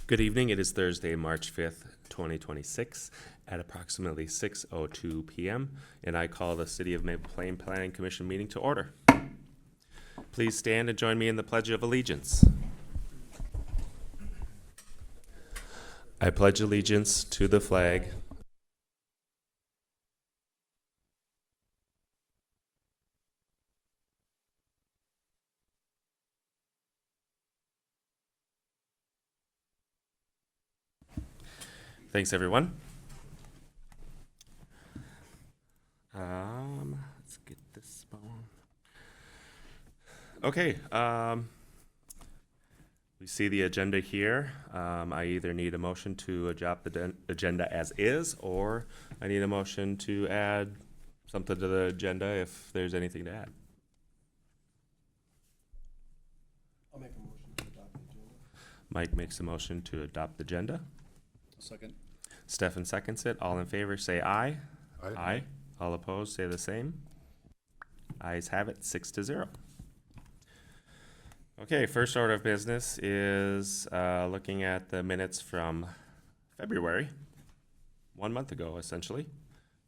Good evening. It is Thursday, March 5th, 2026 at approximately 6:02 p.m. and I call the City of Maple Plain Planning Commission meeting to order. Please stand and join me in the Pledge of Allegiance. I pledge allegiance to the flag Thanks, everyone. Let's get this going. Okay, we see the agenda here. I either need a motion to adopt the agenda as is, or I need a motion to add something to the agenda if there's anything to add. I'll make a motion to adopt the agenda. Mike makes a motion to adopt the agenda. Second. Stefan seconds it. All in favor, say aye. Aye. All opposed, say the same. Ayes have it, 6-0. Okay, first order of business is looking at the minutes from February, 1 month ago, essentially.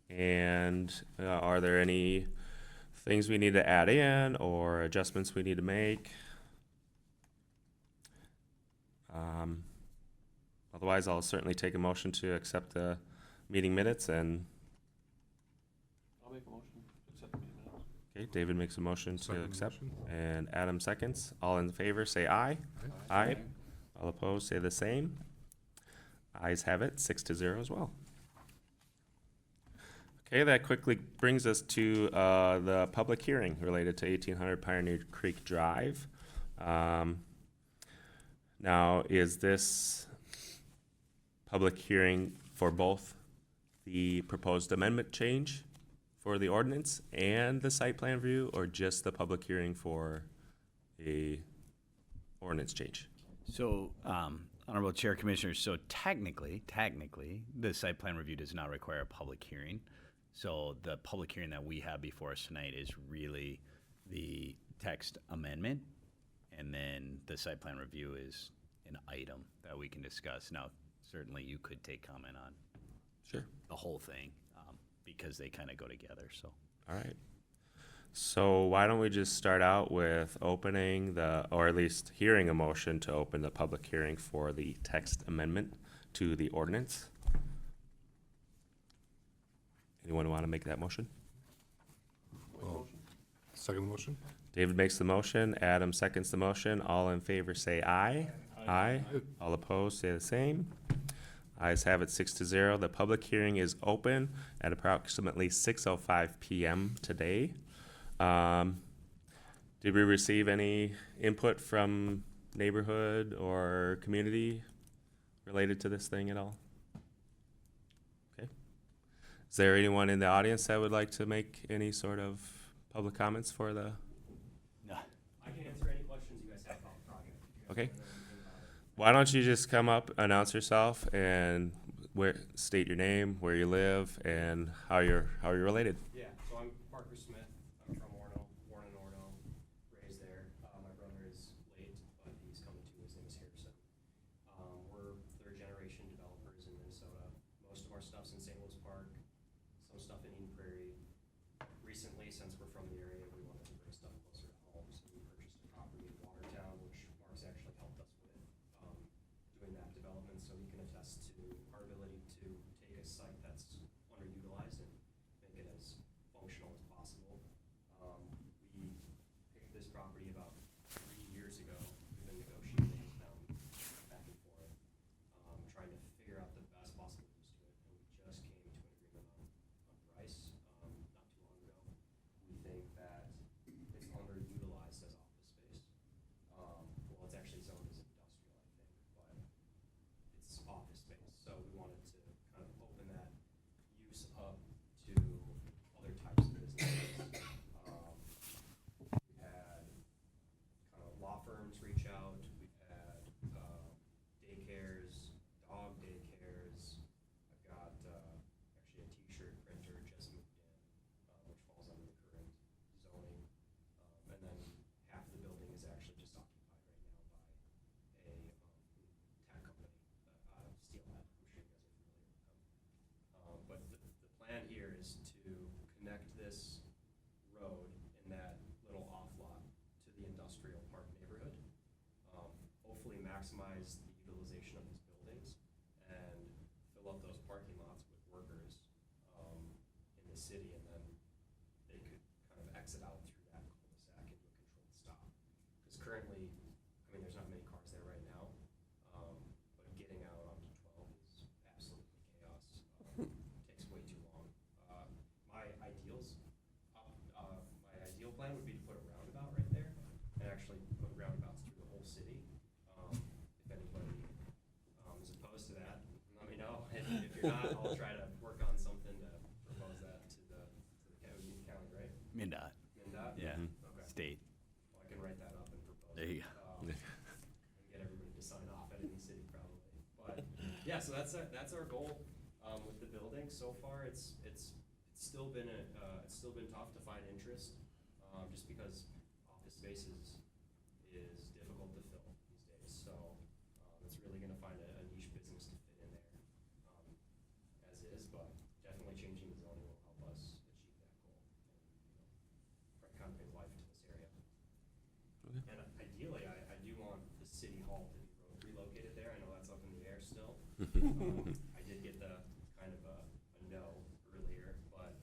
And are there any things we need to add in or adjustments we need to make? Otherwise, I'll certainly take a motion to accept the meeting minutes. And I'll make a motion to accept the meeting minutes. okay, David makes a motion to Second accept, motion. and Adam seconds. All in favor, say aye. Aye. All opposed, say the same. Ayes have it, 6-0 as well. Okay, that quickly brings us to the public hearing related to 1800 Pioneer Creek Drive. Now, is this public hearing for both the proposed amendment change for the ordinance and the site plan review, or just the public hearing for a ordinance change? So, Honorable Chair Commissioners, so technically, the site plan review does not require a public hearing. So the public hearing that we have before us tonight is really the text amendment, and then the site plan review is an item that we can discuss. Now, certainly you could take comment on Sure. the whole thing, because they kind of go together, so. All right. So why don't we just start out with opening or at least hearing a motion to open the public hearing for the text amendment to the ordinance? Anyone want to make that motion? Second motion? David makes the motion. Adam seconds the motion. All in favor say aye. Aye. All opposed say the same. Ayes have it, 6-0. The public hearing is open at approximately 6:05 p.m. today. Did we receive any input from neighborhood or community related to this thing at all? Okay. Is there anyone in the audience that would like to make any sort of public comments for the? No. I can answer any questions you guys have about the project. Okay. Why don't you just come up, announce yourself, and state your name, where you live, and how you're related. Yeah, so I'm Parker Smith. I'm from Orono, born in Orono, raised there. My brother is late, but he's coming to. His name is Harrison. We're third generation developers in Minnesota. Most of our stuff's in St. Louis Park, some stuff in Eden Prairie. Recently, since we're from the area, we wanted to bring stuff closer to home, so we purchased a property in Watertown, which Mark's actually helped us with. Doing that development, so he can attest to our ability to take a site that's underutilized and make it as exit out through that cul-de-sac into a controlled stop. Because currently, I mean, there's not many cars there right now, but getting out onto 12 is absolutely chaos. Takes way too long. My ideal plan would be to put a roundabout right there, and actually put roundabouts through the whole city. If anybody is opposed to that, let me know. And if you're not, I'll try to work on something to propose that to the county, right? MinDOT, MinDOT? yeah, Okay. state. Well, I can write that up and propose There it. you go. And get everybody to sign off at any city probably. But, yeah, so that's our goal, with the building. So far, it's still been tough to find interest, just because office space is difficult to fill these days. So, it's really gonna find a niche business to fit in there, as is, but definitely changing the zoning will help us achieve that goal. And, kind of bring life to this area. And ideally, I do want the city hall to be relocated there. I know that's up in the air still. I did get the kind of a no earlier, but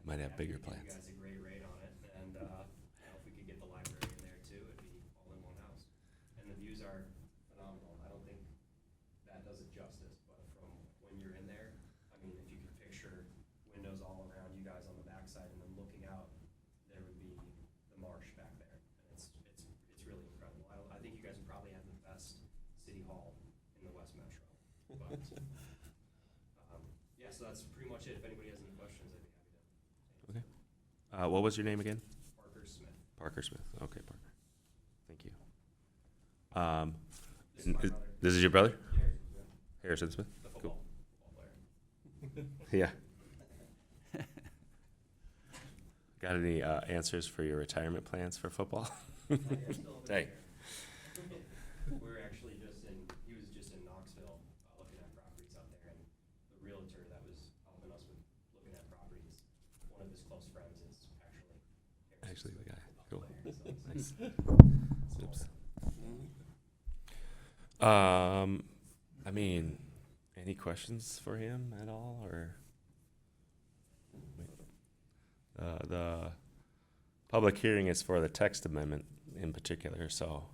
Might have bigger I'd give plans. you guys a great rate on it, and if we could get the library in there too, it'd be all in one house. And the views are phenomenal. I don't think that does it justice, but from when you're in there, I mean, if you could picture windows all around you guys on the backside, and then looking out, there would be the marsh back there, and it's really incredible. I think you guys would probably have the best city hall in the West Metro. But yeah, so that's pretty much it. If anybody has any questions, I'd be happy to. Okay. What was your name again? Parker Smith. Parker Smith. Okay, Parker. Thank you. This is my brother. This is your brother? Yeah, Harrison Smith? the Cool. football player. Yeah. Got any answers for your retirement plans for football? Yeah, still over Dang. there. We're actually he was just in Knoxville, looking at properties out there, and the realtor that was helping us with looking at properties, one of his close friends is Actually, the guy. football Cool. player, so Nice. small Oops. world. I mean, any questions for him at all, or? The public hearing is for the text amendment in particular, so.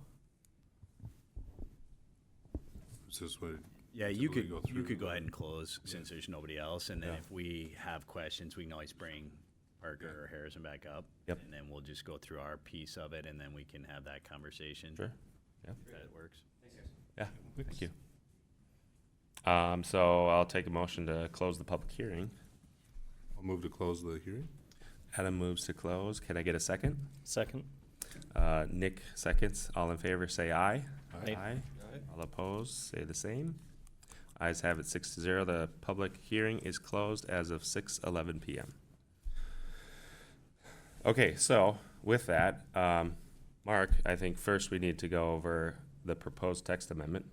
Is this what? Yeah, do you we could, go you through? could go ahead and close since there's nobody else, and then Yeah. if we have questions, we can always bring Parker or Harrison back up. Yep. And then we'll just go through our piece of it, and then we can have that conversation. Sure. If that works. Thanks, guys. Yeah, thank you. So I'll take a motion to close the public hearing. I'll move to close the hearing. Adam moves to close. Can I get a second? Second. Nick seconds. All in favor, say aye. Aye. Aye. All opposed, say the same. Ayes have it 6-0. The public hearing is closed as of 6:11 p.m. Okay, so with that, Mark, I think first we need to go over the proposed text amendment,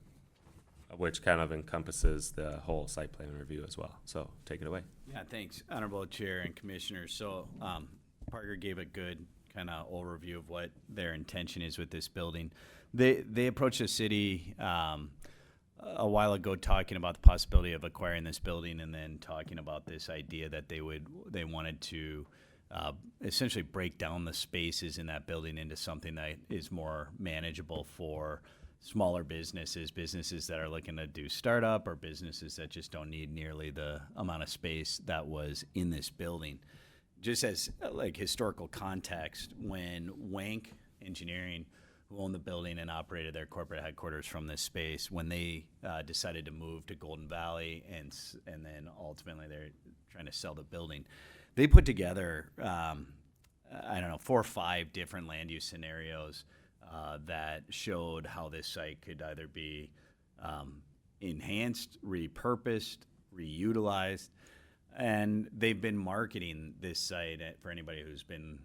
which kind of encompasses the whole site plan review as well. So take it away. Yeah, thanks, Honorable Chair and Commissioners. So Parker gave a good kind of overview of what their intention is with this building. They approached the city a while ago talking about the possibility of acquiring this building, and then talking about this idea that they wanted to essentially break down the spaces in that building into something that is more manageable for smaller businesses that are looking to do startup, or businesses that just don't need nearly the amount of space that was in this building. Just as like historical context, when Wank Engineering, who owned the building and operated their corporate headquarters from this space, when they decided to move to Golden Valley, and then ultimately they're trying to sell the building, they put together, 4 or 5 different land use scenarios that showed how this site could either be enhanced, repurposed, reutilized. And they've been marketing this site for anybody who's been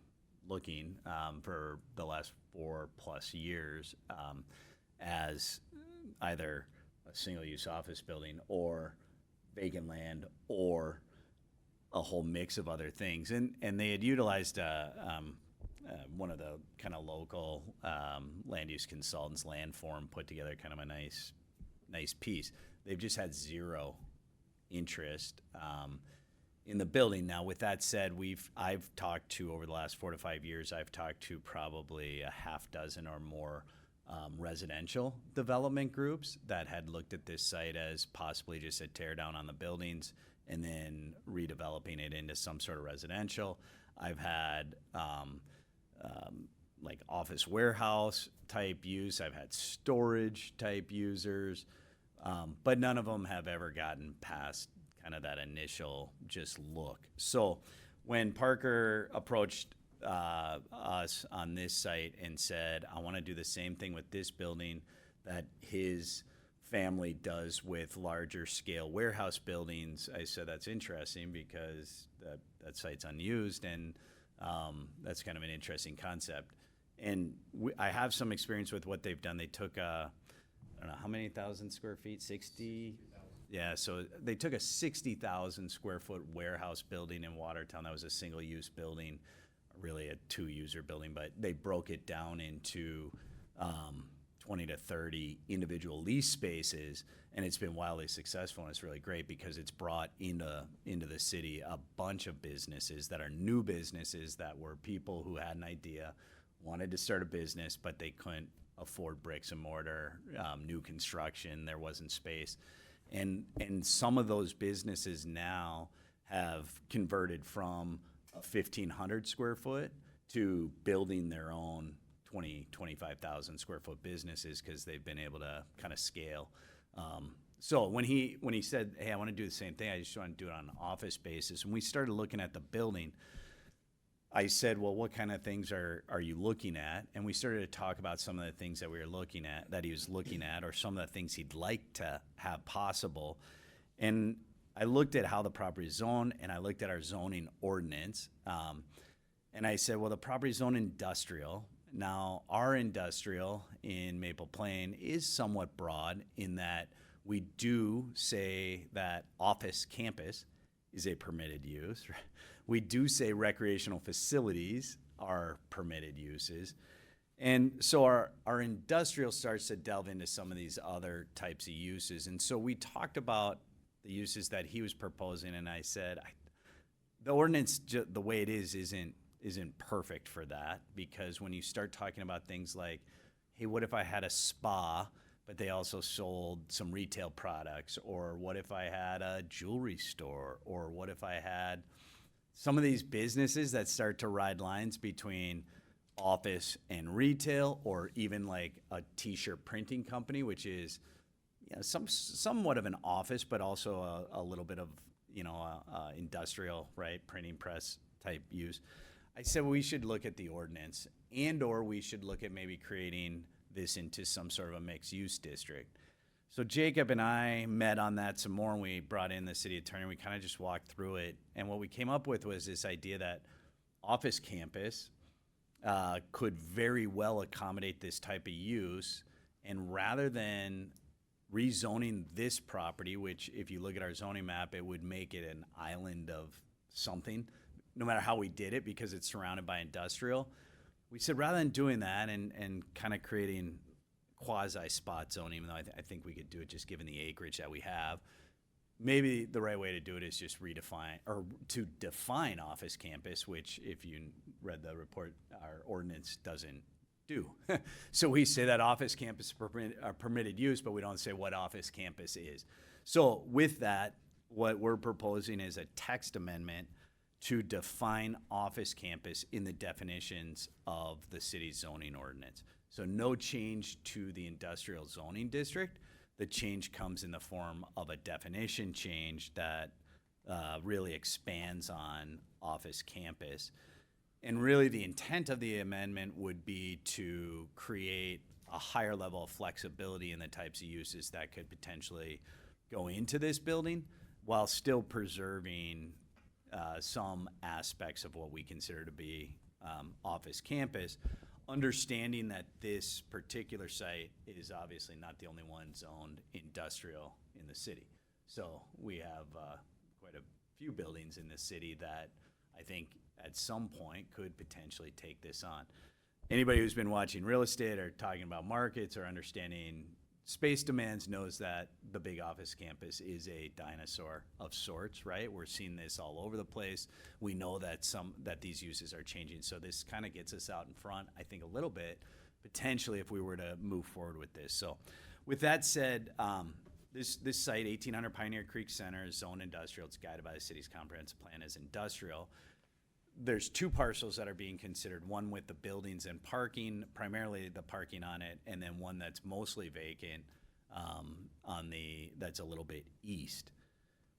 looking for the last 4+ years as either a single-use office building, or vacant land, or a whole mix of other things. And they had utilized one of the kind of local land use consultants, Landform, put together kind of a nice piece. They've just had zero interest in the building. Now, with that said, I've talked to, over the last 4 to 5 years, I've talked to probably a half dozen or more residential development groups that had looked at this site as possibly just a tear down on the buildings and then redeveloping it into some sort of residential. I've had like office warehouse type use. I've had storage type users, but none of them have ever gotten past kind of that initial just look. So when Parker approached us on this site and said, I want to do the same thing with this building that his family does with larger scale warehouse buildings, I said, that's interesting because that site's unused, and that's kind of an interesting concept. And I have some experience with what they've done. They took I don't know, how many thousand square feet? 60? Yeah, so they took a 60,000 square foot warehouse building in Watertown. That was a single use building, really a 2-user building, but they broke it down into 20 to 30 individual lease spaces, and it's been wildly successful, and it's really great because it's brought into the city a bunch of businesses that are new businesses that were people who had an idea, wanted to start a business, but they couldn't afford bricks and mortar, new construction, there wasn't space. And some of those businesses now have converted from a 1,500 square foot to building their own 25,000 square foot businesses because they've been able to kind of scale. So when he said, hey, I want to do the same thing, I just want to do it on an office basis, and we started looking at the building, I said, well, what kind of things are you looking at? And we started to talk about some of the things that we were looking at, that he was looking at, or some of the things he'd like to have possible. And I looked at how the property is zoned, and I looked at our zoning ordinance. And I said, well, the property is zoned industrial. Now, our industrial in Maple Plain is somewhat broad in that we do say that office campus is a permitted use. We do say recreational facilities are permitted uses. And so our industrial starts to delve into some of these other types of uses. And so we talked about the uses that he was proposing, and I said, the ordinance, the way it is, isn't perfect for that, because when you start talking about things like, hey, what if I had a spa, but they also sold some retail products? Or what if I had a jewelry store? Or what if I had some of these businesses that start to ride lines between office and retail, or even like a t-shirt printing company, which is, you know, somewhat of an office, but also a little bit of, you know, industrial, right, printing press type use. I said, well, we should look at the ordinance, and or we should look at maybe creating this into some sort of a mixed use district. So Jacob and I met on that some more, and we brought in the city attorney. We kind of just walked through it, and what we came up with was this idea that office campus could very well accommodate this type of use, and rather than rezoning this property, which if you look at our zoning map, it would make it an island of something, no matter how we did it, because it's surrounded by industrial. We said, rather than doing that and kind of creating quasi-spot zoning, even though I think we could do it just given the acreage that we have, maybe the right way to do it is just redefine, or to define office campus, which if you read the report, our ordinance doesn't do. So we say that office campus are permitted use, but we don't say what office campus is. So with that, what we're proposing is a text amendment to define office campus in the definitions of the city's zoning ordinance. So no change to the industrial zoning district. The change comes in the form of a definition change that really expands on office campus. And really the intent of the amendment would be to create a higher level of flexibility in the types of uses that could potentially go into this building while still preserving some aspects of what we consider to be office campus, understanding that this particular site is obviously not the only one zoned industrial in the city. So we have quite a few buildings in the city that I think at some point could potentially take this on. Anybody who's been watching real estate or talking about markets or understanding Space Demands knows that the big office campus is a dinosaur of sorts, right? We're seeing this all over the place. We know that these uses are changing, so this kind of gets us out in front, I think, a little bit, potentially, if we were to move forward with this. So with that said, this site, 1800 Pioneer Creek Center, is zoned industrial. It's guided by the city's comprehensive plan as industrial. There's two parcels that are being considered, one with the buildings and parking, primarily the parking on it, and then one that's mostly vacant that's a little bit east.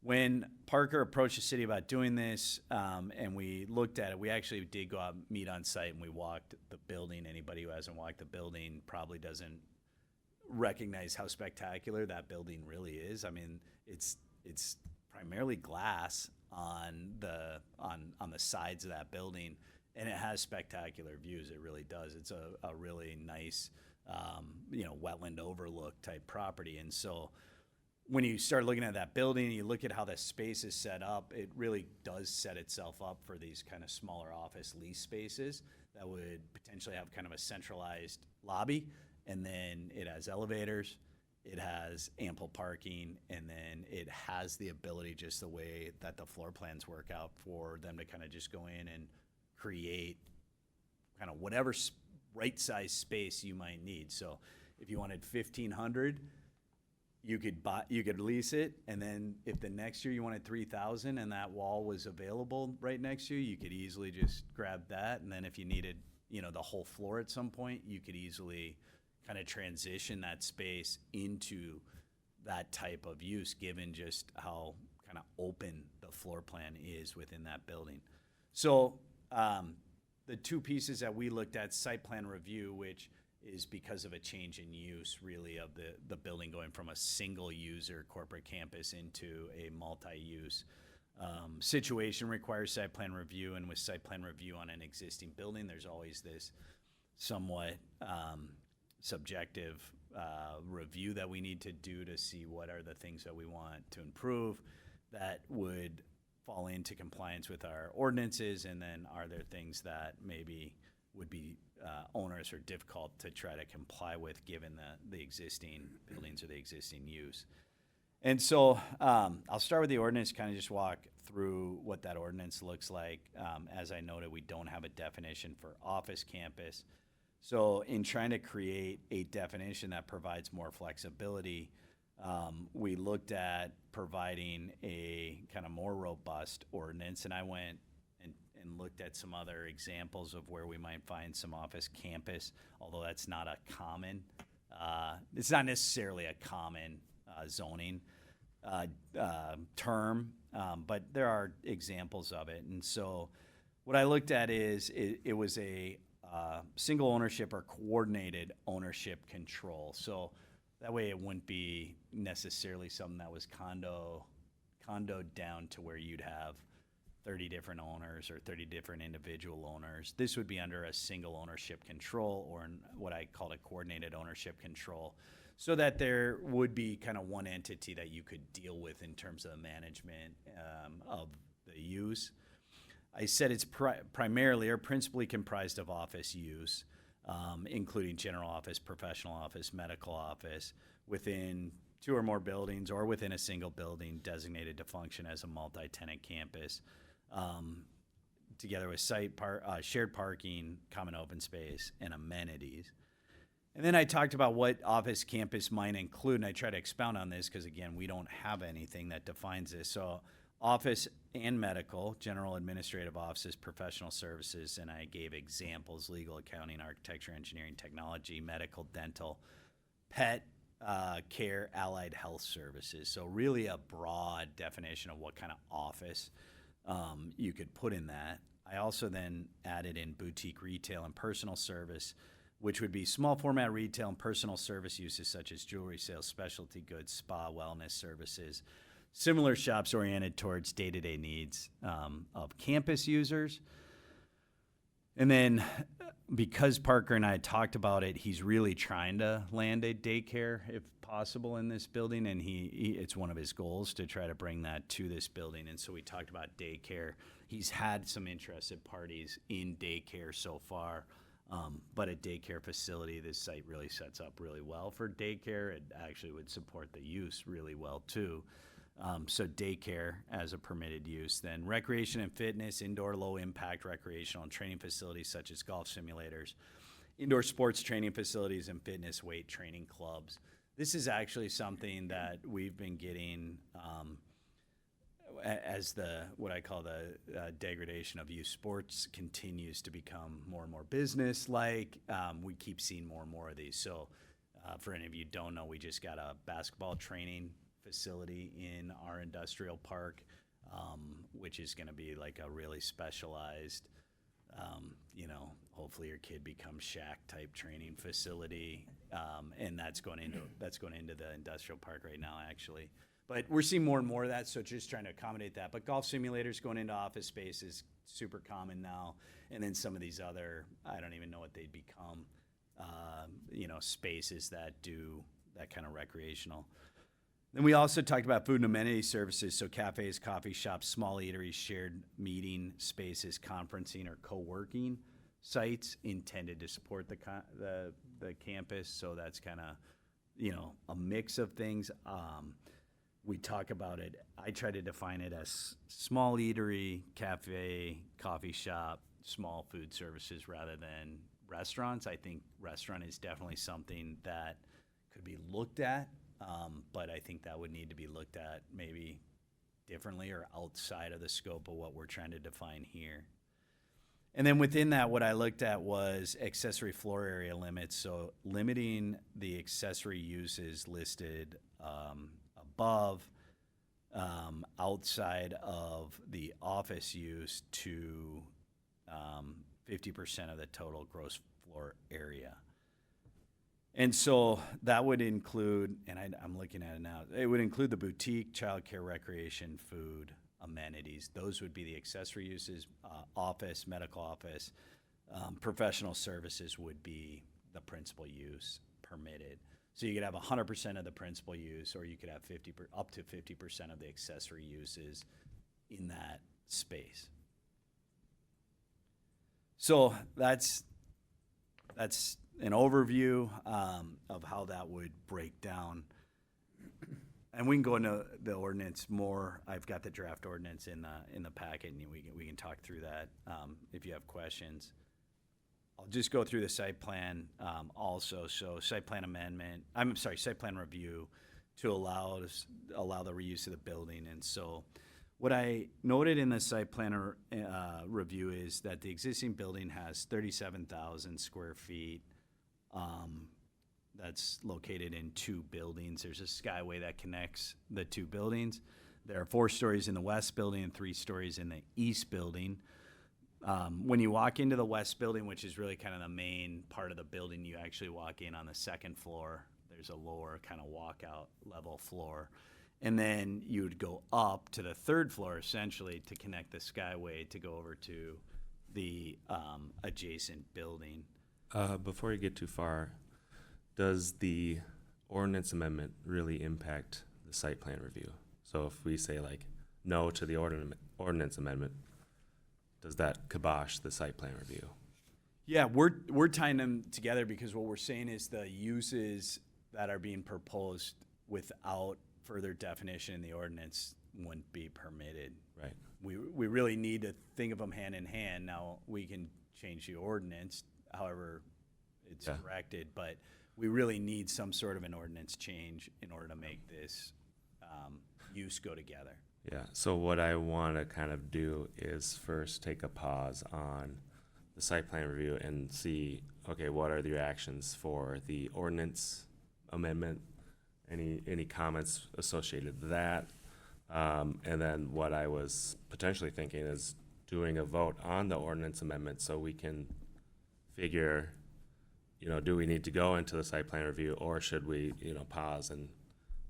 When Parker approached the city about doing this, and we looked at it, we actually did go out and meet on site, and we walked the building. Anybody who hasn't walked the building probably doesn't recognize how spectacular that building really is. I mean, it's primarily glass on the sides of that building, and it has spectacular views. It really does. It's a really nice, wetland overlook type property. And so when you start looking at that building, you look at how the space is set up, it really does set itself up for these kind of smaller office lease spaces that would potentially have kind of a centralized lobby, and then it has elevators, it has ample parking, and then it has the ability, just the way that the floor plans work out, for them to kind of just go in and create kind of whatever right size space you might need. So if you wanted 1,500, you could lease it, and then if the next year you wanted 3,000 and that wall was available right next to you, you could easily just grab that. And then if you needed, the whole floor at some point, you could easily kind of transition that space into that type of use, given just how kind of open the floor plan is within that building. So the two pieces that we looked at, site plan review, which is because of a change in use, really, of the building going from a single user corporate campus into a multi-use situation, requires site plan review. And with site plan review on an existing building, there's always this somewhat subjective review that we need to do to see what are the things that we want to improve that would fall into compliance with our ordinances, and then are there things that maybe would be onerous or difficult to try to comply with, given the existing buildings or the existing use. And so I'll start with the ordinance, kind of just walk through what that ordinance looks like. As I noted, we don't have a definition for office campus. So in trying to create a definition that provides more flexibility, we looked at providing a kind of more robust ordinance, and I went and looked at some other examples of where we might find some office campus, although that's not a common, it's not necessarily a common zoning term, but there are examples of it. And so what I looked at is it was a single ownership or coordinated ownership control. So that way it wouldn't be necessarily something that was condoed down to where you'd have 30 different owners or 30 different individual owners. This would be under a single ownership control, or what I call a coordinated ownership control, so that there would be kind of one entity that you could deal with in terms of the management of the use. I said it's primarily or principally comprised of office use, including general office, professional office, medical office, within 2 or more buildings or within a single building designated to function as a multi-tenant campus, together with shared parking, common open space, and amenities. And then I talked about what office campus might include, and I try to expound on this because, again, we don't have anything that defines this. So office and medical, general administrative offices, professional services, and I gave examples: legal, accounting, architecture, engineering, technology, medical, dental, pet care, allied health services. So really a broad definition of what kind of office you could put in that. I also then added in boutique retail and personal service, which would be small format retail and personal service uses such as jewelry sales, specialty goods, spa, wellness services, similar shops oriented towards day-to-day needs of campus users. And then because Parker and I had talked about it, he's really trying to land a daycare if possible in this building, and it's one of his goals to try to bring that to this building. And so we talked about daycare. He's had some interested parties in daycare so far. But a daycare facility, this site really sets up really well for daycare. It actually would support the use really well too. So daycare as a permitted use. Then recreation and fitness, indoor low impact recreational and training facilities such as golf simulators, indoor sports training facilities and fitness weight training clubs. This is actually something that we've been getting as the what I call the degradation of youth sports continues to become more and more business-like. We keep seeing more and more of these. So for any of you who don't know, we just got a basketball training facility in our industrial park, which is going to be like a really specialized, hopefully your kid becomes Shaq type training facility, and that's going into the industrial park right now actually. But we're seeing more and more of that, so just trying to accommodate that. But golf simulators going into office space is super common now, and then some of these other, I don't even know what they'd become, spaces that do that kind of recreational. Then we also talked about food and amenity services, so cafes, coffee shops, small eateries, shared meeting spaces, conferencing or co-working sites intended to support the campus. So that's kind of, a mix of things. We talk about it. I try to define it as small eatery, cafe, coffee shop, small food services rather than restaurants. I think restaurant is definitely something that could be looked at. But I think that would need to be looked at maybe differently or outside of the scope of what we're trying to define here. And then within that, what I looked at was accessory floor area limits. So limiting the accessory uses listed above outside of the office use to 50% of the total gross floor area. And so that would include, and I'm looking at it now, it would include the boutique, childcare, recreation, food, amenities. Those would be the accessory uses. Office, medical office, professional services would be the principal use permitted. So you could have 100% of the principal use, or you could have up to 50% of the accessory uses in that space. So that's an overview of how that would break down. And we can go into the ordinance more. I've got the draft ordinance in the packet, and we can talk through that if you have questions. I'll just go through the site plan also. So site plan review to allow the reuse of the building. And so what I noted in the site plan review is that the existing building has 37,000 square feet. That's located in two buildings. There's a skyway that connects the two buildings. There are 4 stories in the west building and 3 stories in the east building. When you walk into the west building, which is really kind of the main part of the building, you actually walk in on the second floor. There's a lower kind of walkout level floor. And then you would go up to the 3rd floor, essentially, to connect the skyway to go over to the adjacent building. Before you get too far, does the ordinance amendment really impact the site plan review? So if we say like no to the ordinance amendment, does that kibosh the site plan review? Yeah, we're tying them together because what we're saying is the uses that are being proposed without further definition in the ordinance wouldn't be permitted. Right. We really need to think of them hand in hand. Now, we can change the ordinance however it's corrected, but we really need some sort of an ordinance change in order to make this use go together. Yeah, so what I want to kind of do is first take a pause on the site plan review and see, okay, what are the reactions for the ordinance amendment? Any comments associated with that? And then what I was potentially thinking is doing a vote on the ordinance amendment so we can figure, do we need to go into the site plan review, or should we, pause, and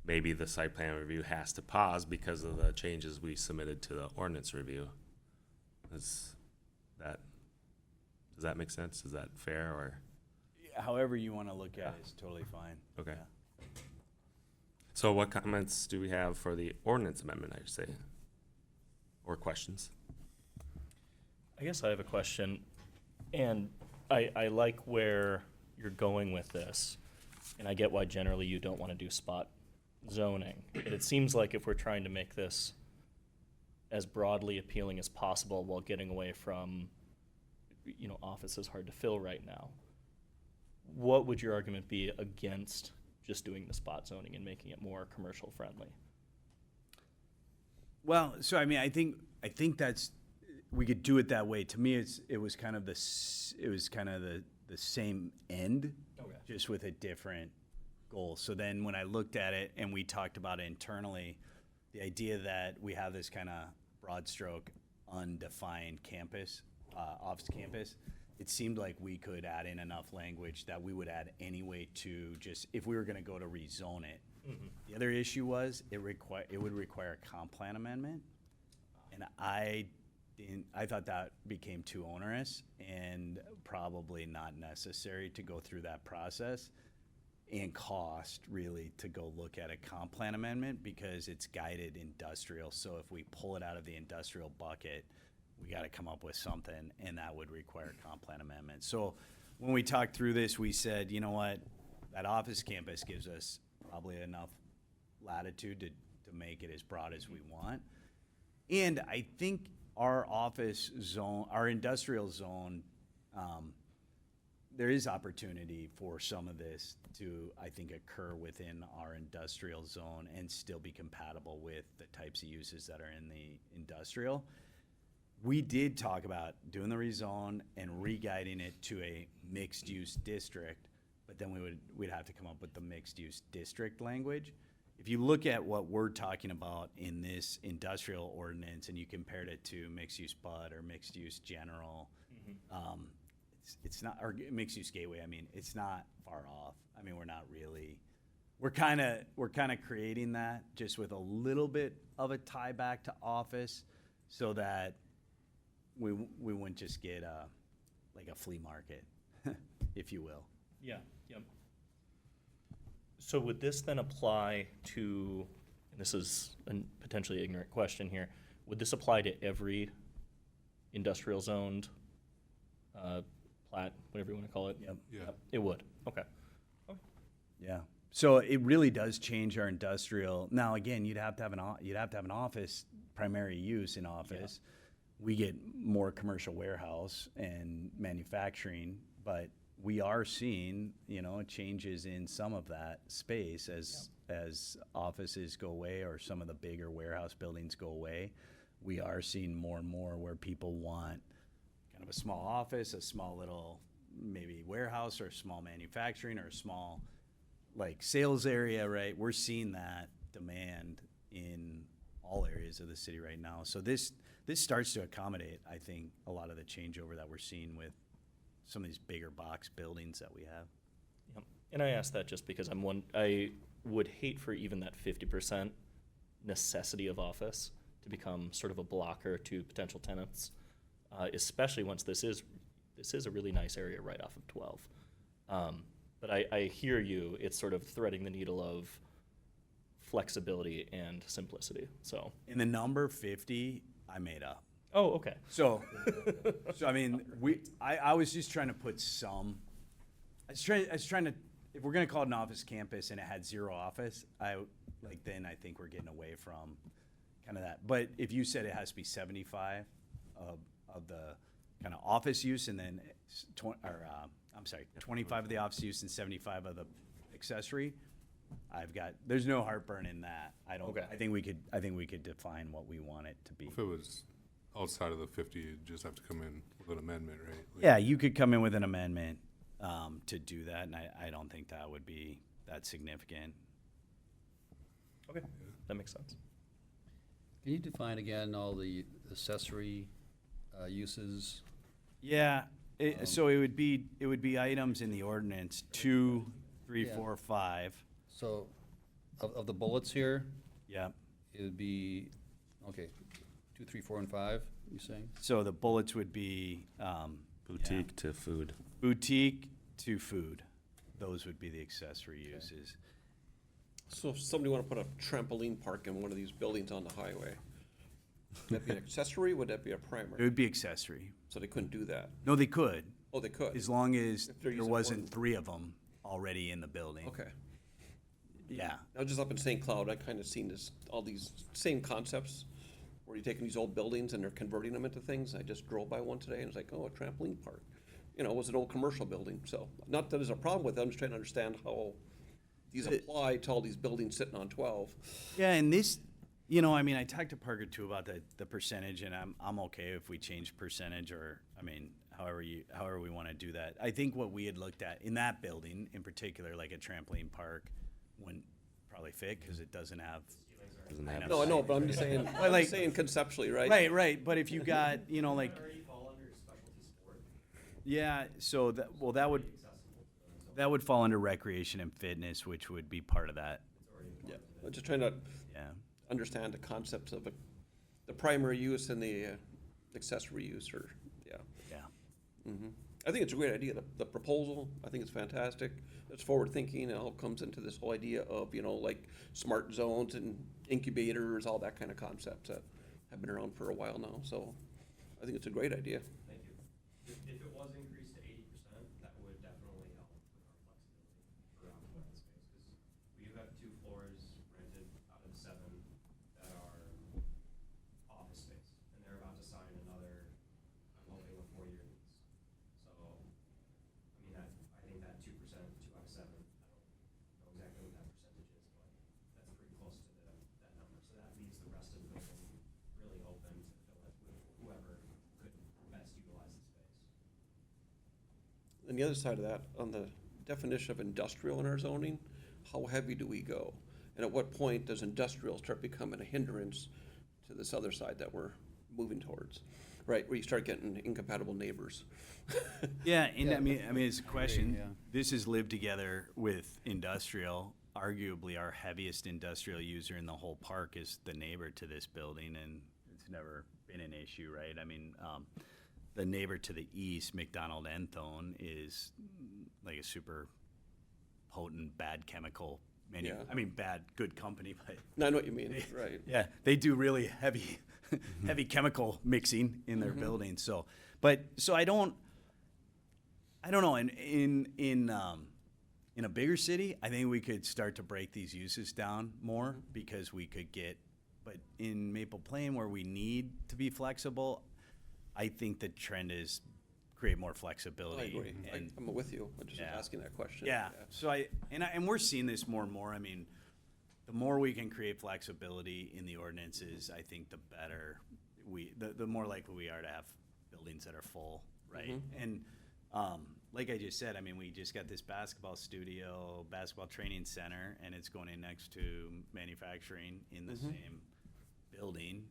maybe the site plan review has to pause because of the changes we submitted to the ordinance review. Does that make sense? Is that fair, or? However you want to look at it is totally fine. Okay. Yeah. So what comments do we have for the ordinance amendment, I should say? Or questions? I guess I have a question, and I like where you're going with this, and I get why generally you don't want to do spot zoning. But it seems like if we're trying to make this as broadly appealing as possible while getting away from, office is hard to fill right now, what would your argument be against just doing the spot zoning and making it more commercial friendly? Well, so I mean, I think that's, we could do it that way. To me, it was kind of the same end, Okay. just with a different goal. So then when I looked at it and we talked about it internally, the idea that we have this kind of broad stroke, undefined campus, office campus, it seemed like we could add in enough language that we would add anyway to just, if we were going to go to rezone it. The other issue was it would require a comp plan amendment. And I thought that became too onerous and probably not necessary to go through that process, and cost really to go look at a comp plan amendment because it's guided industrial. So if we pull it out of the industrial bucket, we got to come up with something, and that would require a comp plan amendment. So when we talked through this, we said, you know what, that office campus gives us probably enough latitude to make it as broad as we want. And I think our office zone, our industrial zone, there is opportunity for some of this to, I think, occur within our industrial zone and still be compatible with the types of uses that are in the industrial. We did talk about doing the rezone and re-guiding it to a mixed-use district, but then we'd have to come up with the mixed-use district language. If you look at what we're talking about in this industrial ordinance and you compared it to mixed-use bud or mixed-use general, it's not, or mixed-use gateway, I mean, it's not far off. I mean, we're not really, we're kind of creating that just with a little bit of a tie back to office so that we wouldn't just get like a flea market, if you will. Yeah, yep. So would this then apply to, and this is a potentially ignorant question here, would this apply to every industrial zoned plat, whatever you want to call it? Yep. Yeah. It would, okay. Yeah. So it really does change our industrial. Now, again, you'd have to have an office, primary use in office. We get more commercial warehouse and manufacturing, but we are seeing, changes in some of that space as offices go away or some of the bigger warehouse buildings go away. We are seeing more and more where people want kind of a small office, a small little maybe warehouse or a small manufacturing or a small like sales area, right? We're seeing that demand in all areas of the city right now. So this starts to accommodate, I think, a lot of the changeover that we're seeing with some of these bigger box buildings that we have. Yep. And I ask that just because I would hate for even that 50% necessity of office to become sort of a blocker to potential tenants, especially once this is a really nice area right off of 12. But I hear you, it's sort of threading the needle of flexibility and simplicity, so. And the number 50, I made up. Oh, okay. So I mean, I was just trying to put some, I was trying to, if we're gonna call it an office campus and it had zero office, then I think we're getting away from kind of that. But if you said it has to be 75 of the kind of office use and then 25 of the office use and 75 of the accessory, there's no heartburn in that. Okay. I think we could define what we want it to be. If it was outside of the 50, you'd just have to come in with an amendment, right? Like- Yeah, you could come in with an amendment to do that, and I don't think that would be that significant. Okay, that makes sense. Can you define again all the accessory uses? Yeah, so it would be items in the ordinance 2, 3, Yeah. 4, 5. So, of the bullets here, Yeah. it would be, okay, 2, 3, 4, and 5, you saying? So the bullets would be Boutique to food. boutique to food. Those would be the accessory uses. So if somebody want to put a trampoline park in one of these buildings on the highway, would that be an accessory, would that be a It primary? would be accessory. So they couldn't do that. No, they could. Oh, they could? as long as If they're there using wasn't one. 3 of them already in the building. Okay. Yeah. I was just up in St. Cloud, I kind of seen this, all these same concepts, where you're taking these old buildings and they're converting them into things. I just drove by one today and it's like, oh, a trampoline park. You know, it was an old commercial building, so, not that there's a problem with it, I'm just trying to understand how these apply to all these buildings sitting on 12. Yeah, and this, you know, I mean, I talked to Parker too about the percentage, and I'm okay if we change percentage, or, I mean, however we want to do that. I think what we had looked at in that building in particular, like a trampoline park, wouldn't probably fit because it doesn't have. Doesn't have No, I know, but I'm just saying, Well, like- conceptually, right? Right. But if you got, you know, like, Already fall under specialty sport, yeah, so that, well, that would accessible to them, so that would fall under recreation and fitness, which would be part of that. it's already. Yeah, I'm just trying to Yeah. understand the concepts of the primary use and the accessory use, or, yeah. Yeah. I think it's a great idea, the proposal, I think it's fantastic. It's forward-thinking, it all comes into this whole idea of, you know, like, smart zones and incubators, all that kind of concepts that have been around for a while now, so I think it's a great idea. Thank you. If it was increased to 80%, that would definitely help with our flexibility for occupied space, because we do have 2 floors rented out of the 7 that are office space, and they're about to sign another, I'm hoping, a 4-year lease. So, I mean, I think that 2%, 2 out of 7, I don't know exactly what that percentage is, but that's pretty close to that number. So that leaves the rest of the building really open to fill it with whoever could best utilize the space. And the other side of that, on the definition of industrial in our zoning, how heavy do we go? And at what point does industrial start becoming a hindrance to this other side that we're moving towards? Right, where you start getting incompatible neighbors. Yeah, and Yeah, I mean, it's a question. yeah. This has lived together with industrial. Arguably, our heaviest industrial user in the whole park is the neighbor to this building, and it's never been an issue, right? I mean, the neighbor to the east, McDonald Enthone, is like a super potent, bad chemical Yeah. I mean, bad, good company, but No, I know what you mean, right. yeah, they do really heavy, heavy chemical mixing in their buildings. So, so I don't know. In a bigger city, I think we could start to break these uses down more because we could get. But in Maple Plain, where we need to be flexible, I think the trend is create more I flexibility. agree, And I'm with you, I'm just Yeah. asking that question. yeah. So and we're seeing this more and more. I mean, the more we can create flexibility in the ordinances, I think the better the more likely we are to have buildings that are full, right? And like I just said, I mean, we just got this basketball studio, basketball training center, and it's going in next to manufacturing in the same building.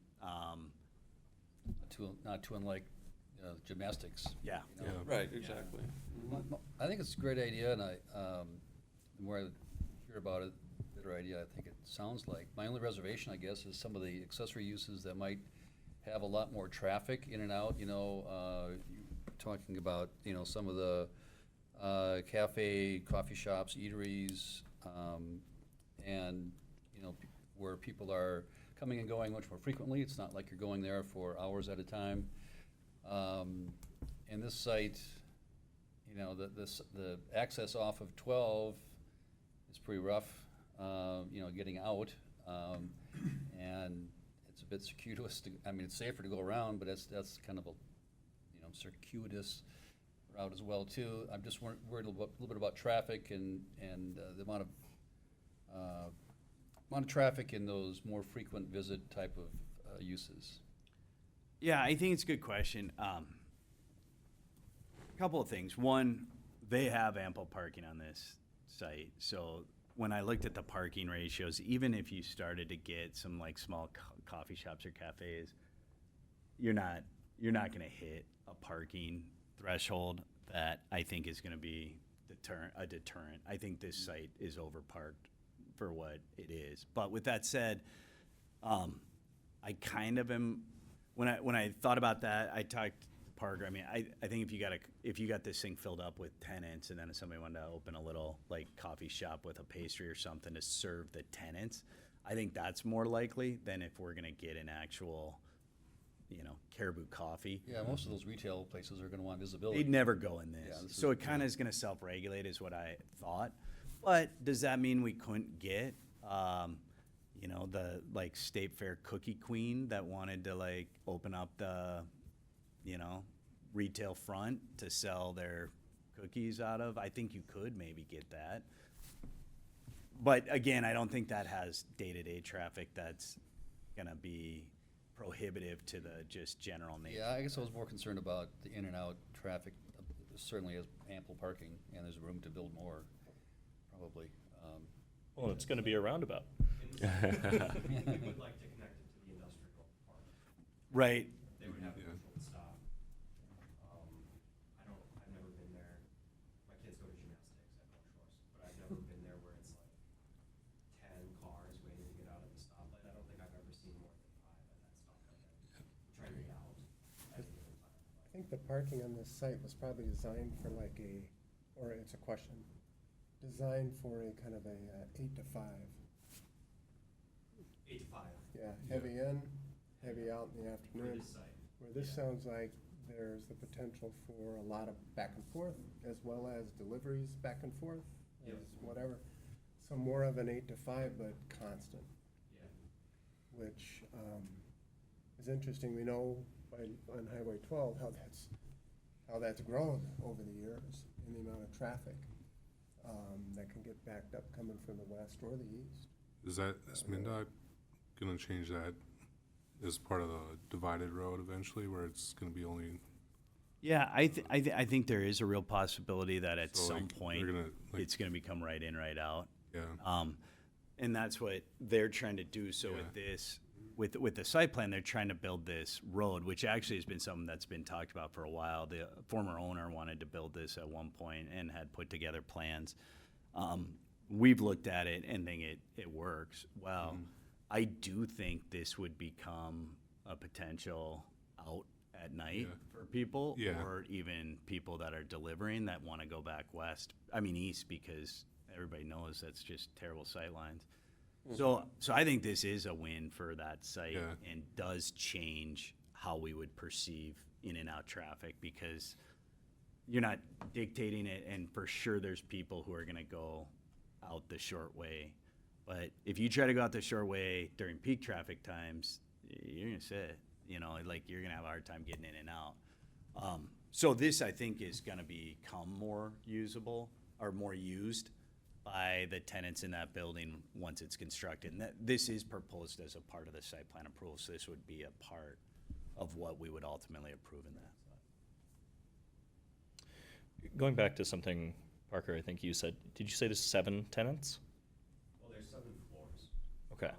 Not too unlike gymnastics. Yeah. you know. Right, exactly. I think it's a great idea, and the more I hear about it, the better idea I think it sounds like. My only reservation, I guess, is some of the accessory uses that might have a lot more traffic in and out, you know, talking about, you know, some of the cafe, coffee shops, eateries, and, you know, where people are coming and going much more frequently. It's not like you're going there for hours at a time. And this site, you know, the access off of 12 is pretty rough, you know, getting out. And it's a bit circuitous I mean, it's safer to go around, but that's kind of a, you know, circuitous route as well, too. I'm just worried a little bit about traffic and the amount of traffic in those more frequent visit type of uses. Yeah, I think it's a good question. Couple of things. One, they have ample parking on this site. So when I looked at the parking ratios, even if you started to get some like small coffee shops or cafes, you're not going to hit a parking threshold that I think is going to be a deterrent. I think this site is overparked for what it is. But with that said, I kind of am. When I thought about that, I talked to Parker. I mean, I think if you got this thing filled up with tenants, and then if somebody wanted to open a little like coffee shop with a pastry or something to serve the tenants, I think that's more likely than if we're gonna get an actual Caribou Coffee. Yeah, most of those retail places are gonna want visibility. They'd never go in Yeah, this. this So is- it kind of is going to self-regulate is what I thought. But does that mean we couldn't get, the like State Fair Cookie Queen that wanted to like open up the, retail front to sell their cookies out of? I think you could maybe get that. But again, I don't think that has day-to-day traffic that's going to be prohibitive to the just general nature. Yeah, I guess I was more concerned about the in and out traffic. Certainly has ample parking and there's room to build more, probably. Well, it's gonna be a roundabout. We would like to connect it to the industrial park. Right. They would have a Yeah. controlled stop. I've never been there. My kids go to gymnastics at North Shores, but I've never been there where it's like 10 cars waiting to get out at the stoplight. I don't think I've ever seen more than 5 at that stoplight. Trying to get out at a given time. I think the parking on this site was probably designed for like or it's a question, designed for a kind of a 8 to 5. 8 to 5 Yeah, heavy in, heavy out in the for afternoon. this site. Where this sounds like there's the potential for a lot of back and forth, as well as deliveries back and forth, Yep. as whatever. So more of an 8 to 5, but constant, Yeah. which is interesting. We know on Highway 12 how that's grown over the years in the amount of traffic that can get backed up coming from the west or the east. Is MnDOT gonna change that as part of the divided road eventually, where it's gonna be only, Yeah, I think there is a real possibility that at So, some like, point they're gonna, like- it's going to become right in, right out. yeah, And that's what they're trying to do. So with Yeah. this, with the site plan, they're trying to build this road, which actually has been something that's been talked about for a while. The former owner wanted to build this at one point and had put together plans. We've looked at it and think it works well. Mm-hmm. I do think this would become a potential out at night Yeah. for people, Yeah. or even people that are delivering that want to go back east, because everybody knows that's just terrible sight lines. So I think this is a win for that site Yeah. and does change how we would perceive in and out traffic, because you're not dictating it, and for sure there's people who are gonna go out the short way. But if you try to go out the short way during peak traffic times, you're gonna sit, like you're gonna have a hard time getting in and out. So this, I think, is gonna become more usable or more used by the tenants in that building once it's constructed. And this is proposed as a part of the site plan approval, so this would be a part of what we would ultimately approve in that. Going back to something, Parker, I think you said, did you say there's 7 tenants? Well, there's 7 floors. Okay.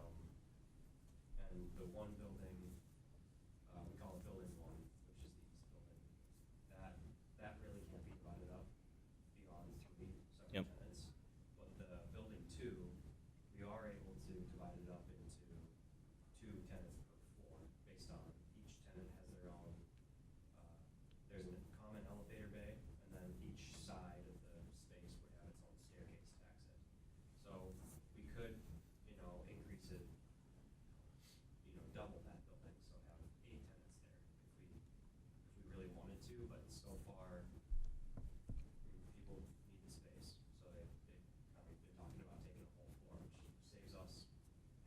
And the one building, we call it building 1, which is the east building. That really can't be divided up beyond 3 separate Yep. tenants. But the building 2, we are able to divide it up into 2 tenants per floor, based on each tenant has their own, there's a common elevator bay, and then each side of the space would have its own staircase to exit. So we could, increase it, double that building, so have 8 tenants there if we really wanted to, but so far, people need the space, so they've kind of been talking about taking a whole floor, which saves us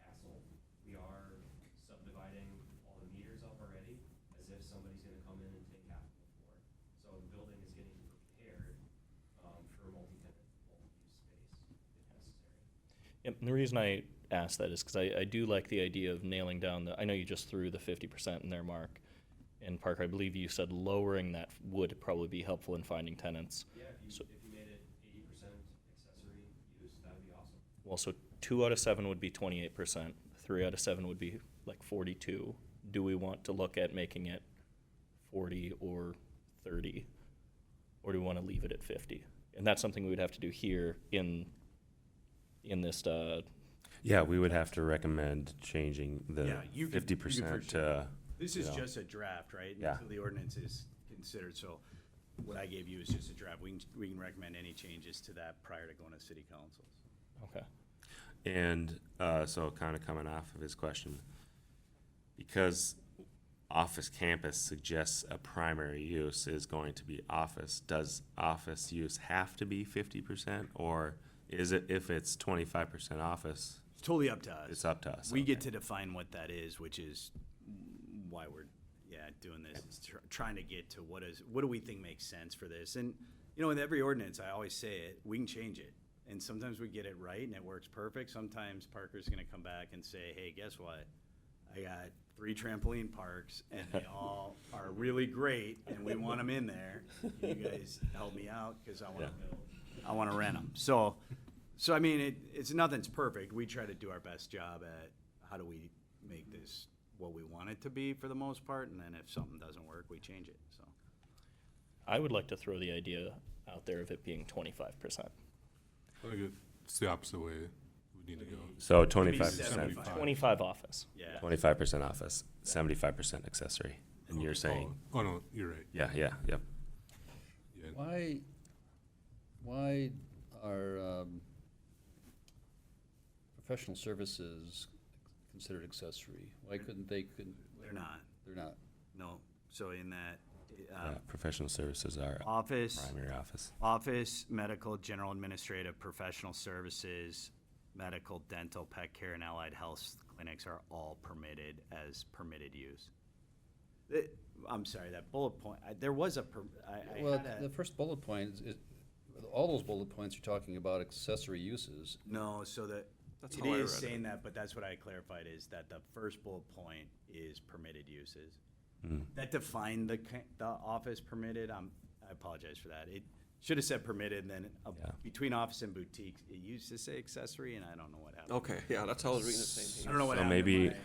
hassle. We are subdividing all the meters up already, as if somebody's gonna come in and take half of the floor. So the building is getting prepared, for multi-tenant, multi-use space if necessary. Yep, and the reason I asked that is because I do like the idea of nailing down I know you just threw the 50% in there, Mark. And Parker, I believe you said lowering that would probably be helpful in finding tenants. Yeah, So- if you made it 80% accessory use, that'd be awesome. Well, so 2 out of 7 would be 28%, 3 out of 7 would be like 42. Do we want to look at making it 40 or 30? Or do we want to leave it at 50? And that's something we would have to do here in this, Yeah, we would have to recommend changing the Yeah, you could- you could 50% for to, This you is know. just a draft, right? Yeah. Until the ordinance is considered, so what I gave you is just a draft. We can recommend any changes to that prior to going to city council. okay. And so kind of coming off of his question, because office campus suggests a primary use is going to be office. Does office use have to be 50%, or is it, if it's 25% office, It's totally up to us. it's up to us? We get Okay. to define what that is, which is why we're, doing this, is trying to get to what do we think makes sense for this? And, with every ordinance, I always say it, we can change it. And sometimes we get it right and it works perfect. Sometimes Parker's gonna come back and say, hey, guess what? I got 3 trampoline parks and they all are really great and we want them in there. You guys help me out, cause I wanna rent them. So I mean, it's nothing's perfect. We try to do our best job at how do we make this what we want it to be for the most part, and then if something doesn't work, we change it, so. I would like to throw the idea out there of it being 25%. I think it's the opposite way we need to go. So 25%, 75. 25 office. Yeah. 25% office, 75% accessory. And you're saying, Oh, no, you're right. yep. Yeah. Why are professional services considered accessory? Why couldn't they, They're not, they're not? no. So in that, Professional services are office, primary office. office, medical, general administrative, professional services, medical, dental, pet care, and allied health clinics are all permitted as permitted use. I'm sorry, that bullet point, there was a, I Well, had the a, first bullet point is, all those bullet points are talking about accessory uses. no, so that, That's it how I is read it. saying that, but that's what I clarified, is that the first bullet point is permitted uses. That defined the office permitted, I apologize for that. It should have said permitted, and then Yeah. between office and boutique, it used to say accessory, and I don't know what happened. Okay, yeah, that's how I was reading the same I thing. don't know what So happened. maybe- to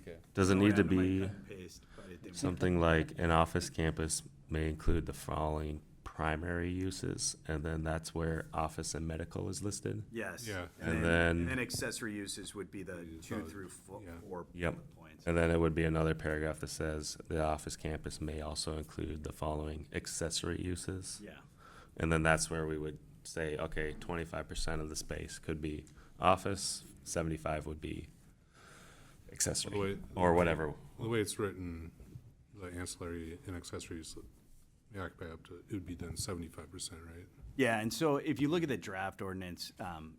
Okay. Does it I don't know need what to happened my be cut and paste, but it didn't work. something like an office campus may include the following primary uses, and then that's where office and medical is listed? Yes. Yeah. And then- And then accessory uses would be the Yeah, 2 so- through yeah. 4 Yep. bullet points. And then it would be another paragraph that says, the office campus may also include the following accessory uses. Yeah. And then that's where we would say, okay, 25% of the space could be office, 75 would be accessory, or whatever. The way it's written, the ancillary and accessories may occupy up to, it would be then 75%, right? Yeah, and so if you look at the draft ordinance,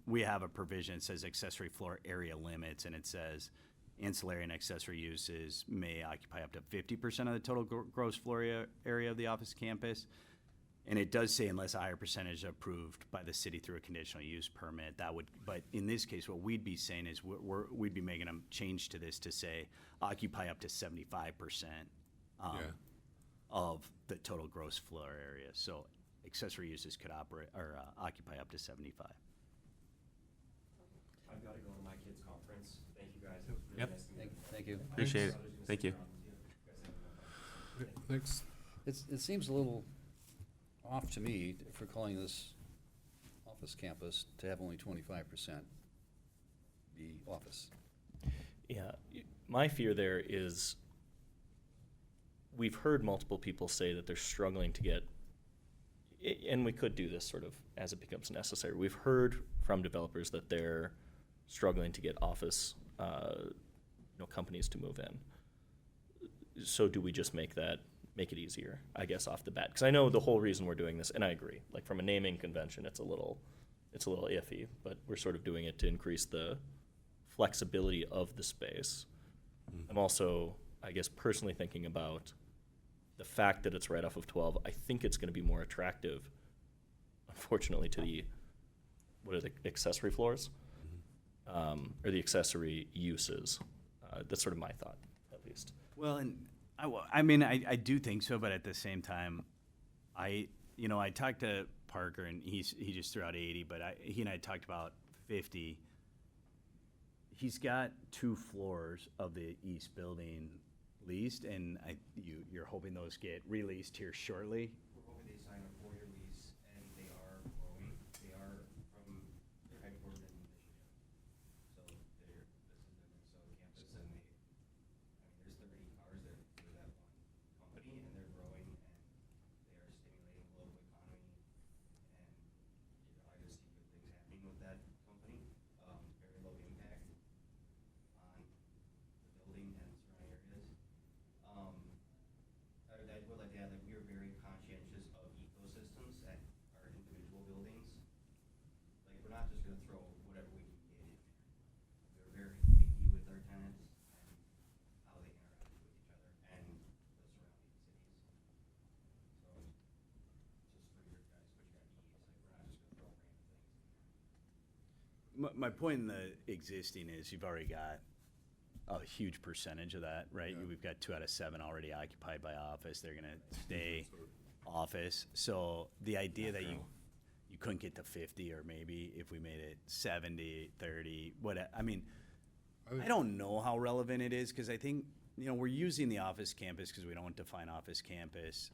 we have a provision that says accessory floor area limits, and it says ancillary and accessory uses may occupy up to 50% of the total gross floor area of the office campus. And it does say unless a higher percentage approved by the city through a conditional use permit, that would, but in this case, what we'd be saying is we'd be making a change to this to say occupy up to 75%. Yeah. Of the total gross floor area. So accessory uses could operate or occupy up to 75. I've got to go to my kids' conference. Thank you guys. It was really nice to meet you. Thank you. Appreciate it. Thank you. Thanks. It seems a little off to me for calling this office campus to have only 25% be office. Yeah, my fear there is we've heard multiple people say that they're struggling to get, and we could do this sort of as it becomes necessary. We've heard from developers that they're struggling to get office, companies to move in. So do we just make it easier, I guess, off the bat? Because I know the whole reason we're doing this, and I agree, like from a naming convention, it's a little iffy, but we're sort of doing it to increase the flexibility of the space. I'm also, I guess, personally thinking about the fact that it's right off of 12. I think it's going to be more attractive, unfortunately, to what are the accessory floors? Or the accessory uses. That's sort of my thought, at least. Well, and I do think so, but at the same time, I talked to Parker and he just threw out 80, but he and I talked about 50. He's got 2 floors of the east building leased, and you're hoping those get released here shortly. We're hoping they sign a 4-year lease, and they are growing. They are from their headquarters in Michigan. So this is their Minnesota campus, and there's 30 cars there for that one company, and they're growing, and they are stimulating the local economy, and I just see good things happening with that company. Very low impact on the building and surrounding areas. to throw whatever we can get in there. We're very picky with our tenants and how they interact with each other and the surrounding cities. So, just for your guys, what you got needs, like, we're not just gonna throw random things in there. My point in the existing is you've already got a huge percentage of that, right? Yeah. We've got 2 out of 7 already occupied by office. They're gonna stay office. So the idea that you couldn't get to 50, or maybe if we made it 70, 30, I mean, I don't know how relevant it is, because I think, we're using the office campus because we don't define office campus.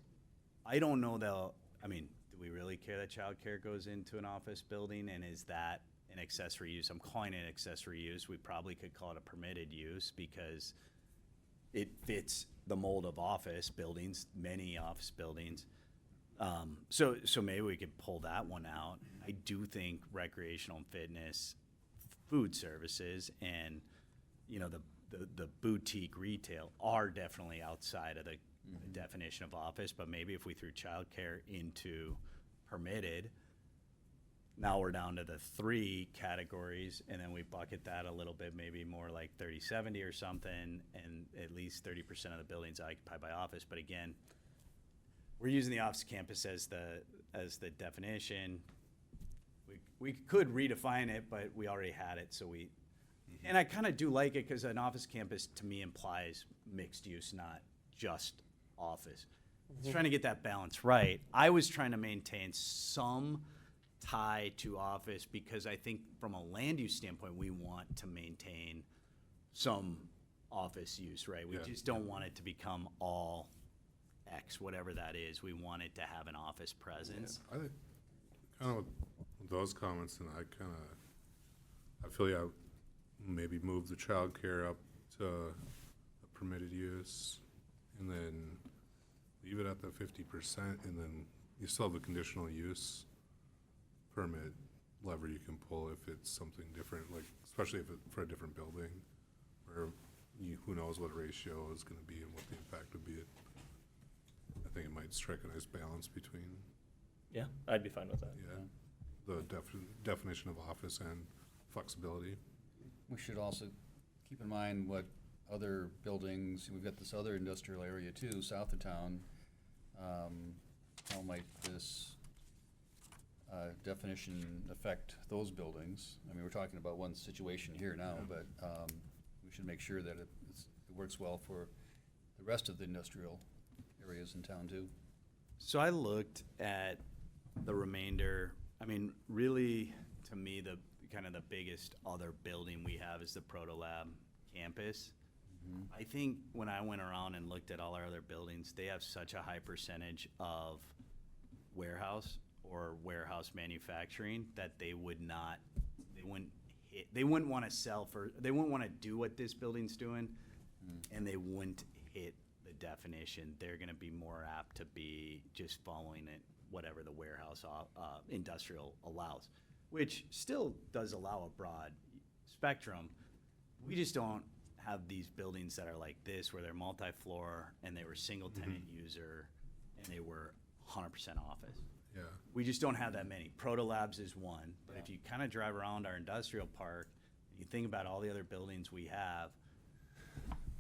I don't know do we really care that childcare goes into an office building, and is that an accessory use? I'm calling it accessory use. We probably could call it a permitted use because it fits the mold of office buildings, many office buildings. So maybe we could pull that one out. I do think recreational and fitness, food services, and, the boutique retail are definitely outside of the definition of office, but maybe if we threw childcare into permitted, now we're down to the 3 categories, and then we bucket that a little bit, maybe more like 30/70 or something, and at least 30% of the buildings occupied by office. But again, we're using the office campus as the definition. We could redefine it, but we already had it, so and I kind of do like it, because an office campus to me implies mixed use, not just office. It's trying to get that balance right. I was trying to maintain some tie to office, because I think from a land use standpoint, we want to maintain some office use, right? We Yeah. just don't want it to become all X, whatever that is. We want it to have an office presence. I think, kind of with those comments, and I feel you maybe move the childcare up to a permitted use, and then leave it at the 50%, and then you still have a conditional use permit lever you can pull if it's something different, like, especially if it's for a different building, where who knows what ratio is gonna be and what the impact would be. I think it might strike a nice balance between, Yeah, I'd be fine with that. the definition of office and flexibility. We should also keep in mind what other buildings, we've got this other industrial area too, south of town. How might this definition affect those buildings? I mean, we're talking about one situation here now, but we should make sure that it works well for the rest of the industrial areas in town too. So I looked at the remainder. I mean, really, to me, the kind of the biggest other building we have is the Protolab campus. I think when I went around and looked at all our other buildings, they have such a high percentage of warehouse or warehouse manufacturing that they wouldn't want to sell they wouldn't want to do what this building's doing, and they wouldn't hit the definition. They're going to be more apt to be just following it, whatever the warehouse industrial allows, which still does allow a broad spectrum. We just don't have these buildings that are like this, where they're multi-floor and they were single tenant user and they were 100% office. Yeah. We just don't have that many. Protolabs is one, but if you kind of drive around our industrial park, you think about all the other buildings we have,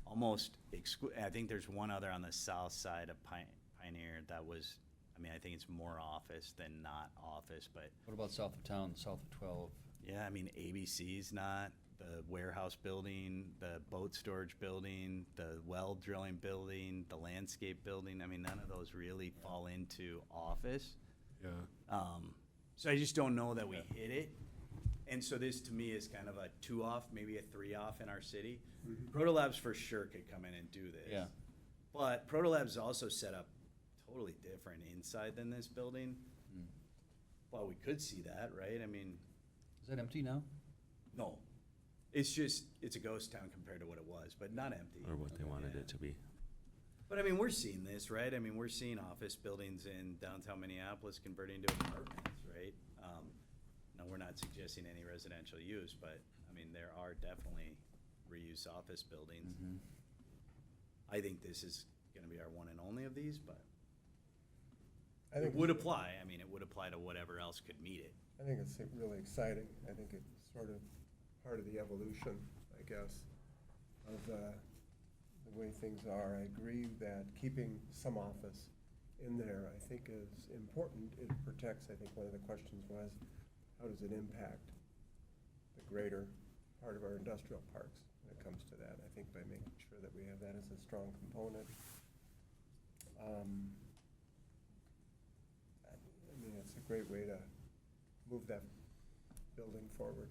I think there's one other on the south side of Pioneer that was, I think it's more office than not office, but What about south of town, south of 12? yeah, ABC's not, the warehouse building, the boat storage building, the well drilling building, the landscape building, none of those really fall into office. Yeah. So I just don't know that we hit it. And so this, to me, is kind of a 2 off, maybe a 3 off in our city. Protolabs for sure could come in and do this. Yeah. But Protolabs also set up totally different inside than this building. Well, we could see that, right? Is that empty now? No. It's a ghost town compared to what it was, but not empty. Or what they wanted Yeah. it to be. But we're seeing this, right? We're seeing office buildings in downtown Minneapolis converting to apartments, right? No, we're not suggesting any residential use, but, there are definitely reuse office buildings. Mm-hmm. I think this is gonna be our one and only of these, but I It think would it's- apply, I mean, it would apply to whatever else could meet it. I think it's really exciting. I think it's sort of part of the evolution, I guess, of the way things are. I agree that keeping some office in there, I think, is important. It protects, I think one of the questions was, how does it impact the greater part of our industrial parks when it comes to that? I think by making sure that we have that as a strong component. I mean, it's a great way to move that building forward.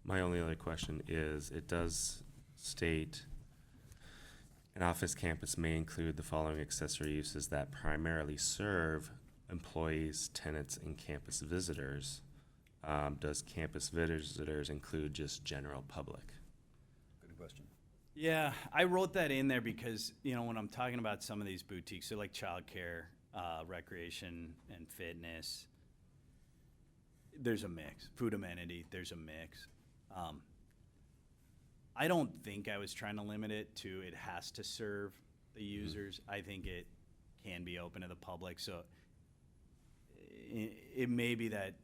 My only other question is, it does state, an office campus may include the following accessory uses that primarily serve employees, tenants, and campus visitors. Does campus visitors include just general public? Good question. Yeah, I wrote that in there because, you know, when I'm talking about some of these boutiques, so like childcare, recreation and fitness, there's a mix. Food amenity, there's a mix. I don't think I was trying to limit it to it has to serve the users. I think it can be open to the public, so it may be that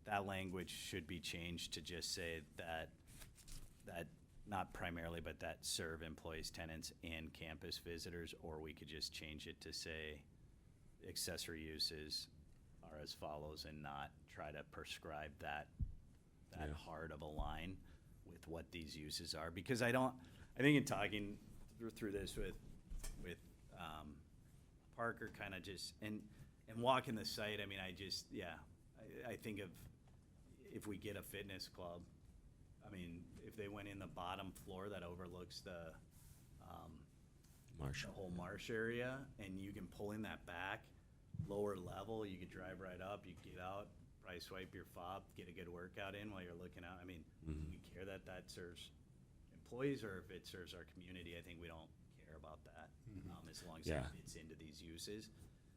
that language should be changed to just say that not primarily, but that serve employees, tenants, and campus visitors, or we could just change it to say accessory uses are as follows and not try to prescribe that Yeah. hard of a line with what these uses are, because I think in talking through this with Parker, kind of just, and walking the site, I mean, I think of, if we get a fitness club, I mean, if they went in the bottom floor that overlooks the Marshall. whole marsh area, and you can pull in that back lower level, you could drive right up, you get out, probably swipe your fob, get a good workout in while you're looking out. I mean, do we care that that serves employees, or if it serves our community? I think we don't care about that, as long as it Yeah. fits into these uses.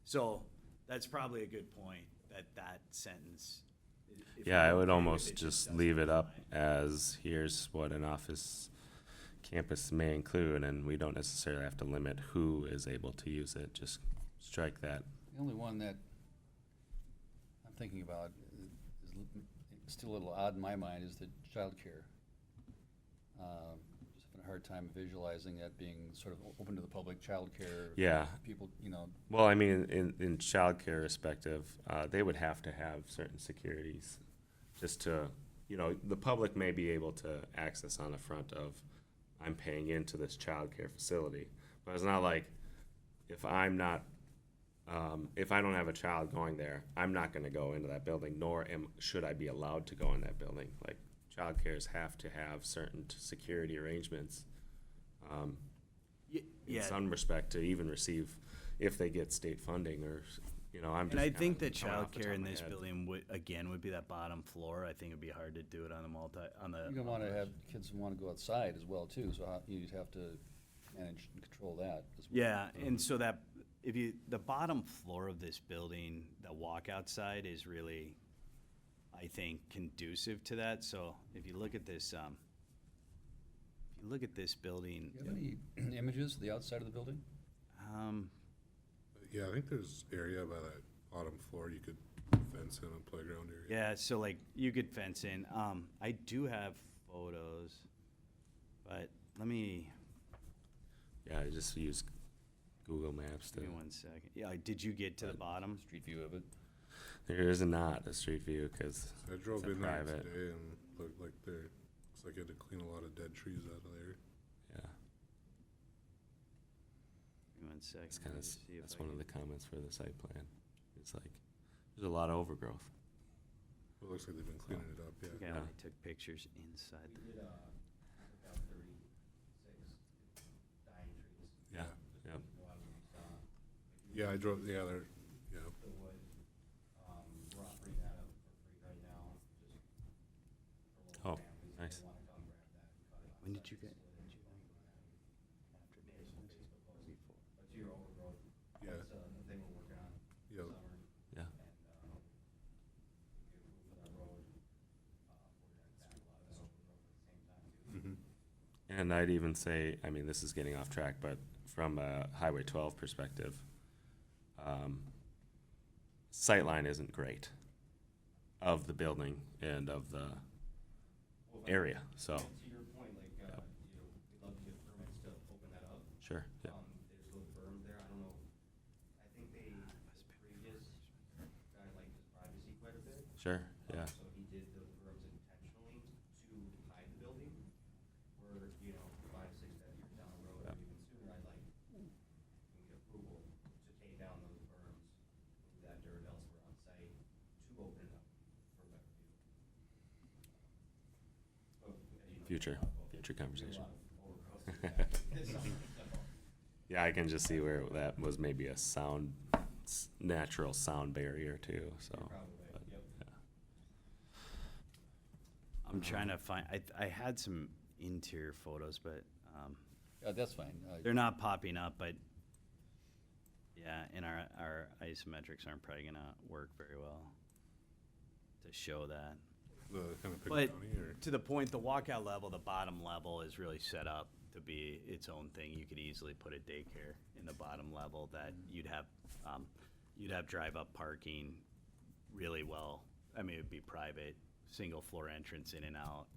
So that's probably a good point, that sentence. if we Yeah, I don't would agree with almost it, just doesn't leave it up apply. as, here's what an office campus may include, and we don't necessarily have to limit who is able to use it, just strike that. The only one that I'm thinking about is still a little odd in my mind is the childcare. Just having a hard time visualizing that being sort of open to the public, childcare. Yeah. People, you know, Well, I mean, in childcare perspective, they would have to have certain securities just to, you know, the public may be able to access on the front of, I'm paying into this childcare facility. But it's not like, if I'm not, if I don't have a child going there, I'm not gonna go into that building, nor should I be allowed to go in that building. Like, childcares have to have certain security arrangements, in Yeah, some respect, to even receive, if they get state funding, or, you know, I'm just. and I think that kinda going off the top childcare of in my this head. building would be that bottom floor. I think it'd be hard to do it on the. you're gonna wanna have kids who wanna go outside as well too, so you'd have to manage and control that as well. Yeah, and so that, the bottom floor of this building, the walk outside is really, I think, conducive to that. So if you look at this, building, Do you have any images of the outside of the building? Yeah, I think there's area by that bottom floor you could fence in a playground area. yeah, so like you could fence in. I do have photos, but let me, Yeah, I just use Google Maps to, give me 1 second. Yeah, did you get to the bottom? Street view of it? there is not a street view, cause So I drove It's a in there private. today and looked like looks like you had to clean a lot of dead trees out of there. yeah, Give me 1 second. it's let kinda, me just see if that's I one of can- the comments for the site plan. It's like, there's a lot of overgrowth. Well, it looks like they've been cleaning it up, I think I yeah. Yeah. only took pictures inside. We did, about 36 dying trees. Yeah, yeah. A lot of them saw. Yeah, I drove, yeah, they're, yeah. The wood, we're offering that up for free right now, just for Oh, local families that nice. wanna come grab that and cut it off. When did you get? But to your overgrowth, Yeah. that's the thing we're working on Yeah. this summer. Yeah. And, get improvement on the road, we're gonna tackle a lot of that overgrowth at the same time too. Mhm. And I'd even say, I mean, this is getting off track, but from a Highway 12 perspective, sightline isn't great of the building and of the area, so, To your point, like, we'd love to get permits to open that up. sure, yeah. There's those berms there, I don't know, I think previous guy liked his privacy quite a bit. Sure, yeah. So he did those berms intentionally to hide the building, where, 5, 6, 7 years down the road, or Yep. even sooner, I'd like, we get approval to take down those berms, move that dirt elsewhere on site, to open it up for a better view. But, as you know, Future, there's a lot of future there's a conversation. lot of overgrowth through that. So, Yeah, I can just see where that was maybe a natural sound barrier too, so. probably, but, yep. yeah. I'm trying to find, I had some interior photos, but, Yeah, that's fine. they're not popping up, but yeah, and our isometrics aren't probably gonna work very well to show that. The kind of Pick But County or? to the point, the walkout level, the bottom level is really set up to be its own thing. You could easily put a daycare in the bottom level that you'd have drive-up parking really well. I mean, it'd be private, single floor entrance in and out.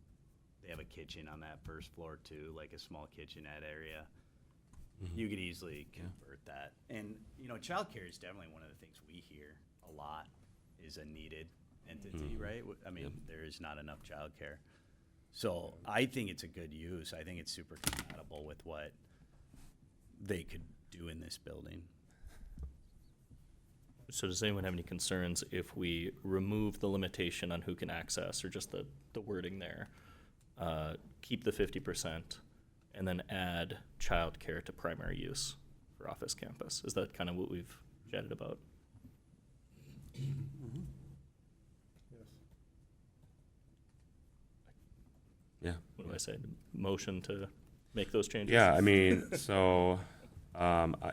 They have a kitchen on that first floor too, like a small kitchenette area. You could easily convert that. And, childcare is definitely one of the things we hear a lot is a needed entity, right? I mean, there is not enough childcare. So I think it's a good use. I think it's super compatible with what they could do in this building. So does anyone have any concerns if we remove the limitation on who can access, or just the wording there? Keep the 50% and then add childcare to primary use for office campus? Is that kind of what we've chatted about? Yes. Yeah. What do I say? Motion to make those changes? Yeah, I mean, so,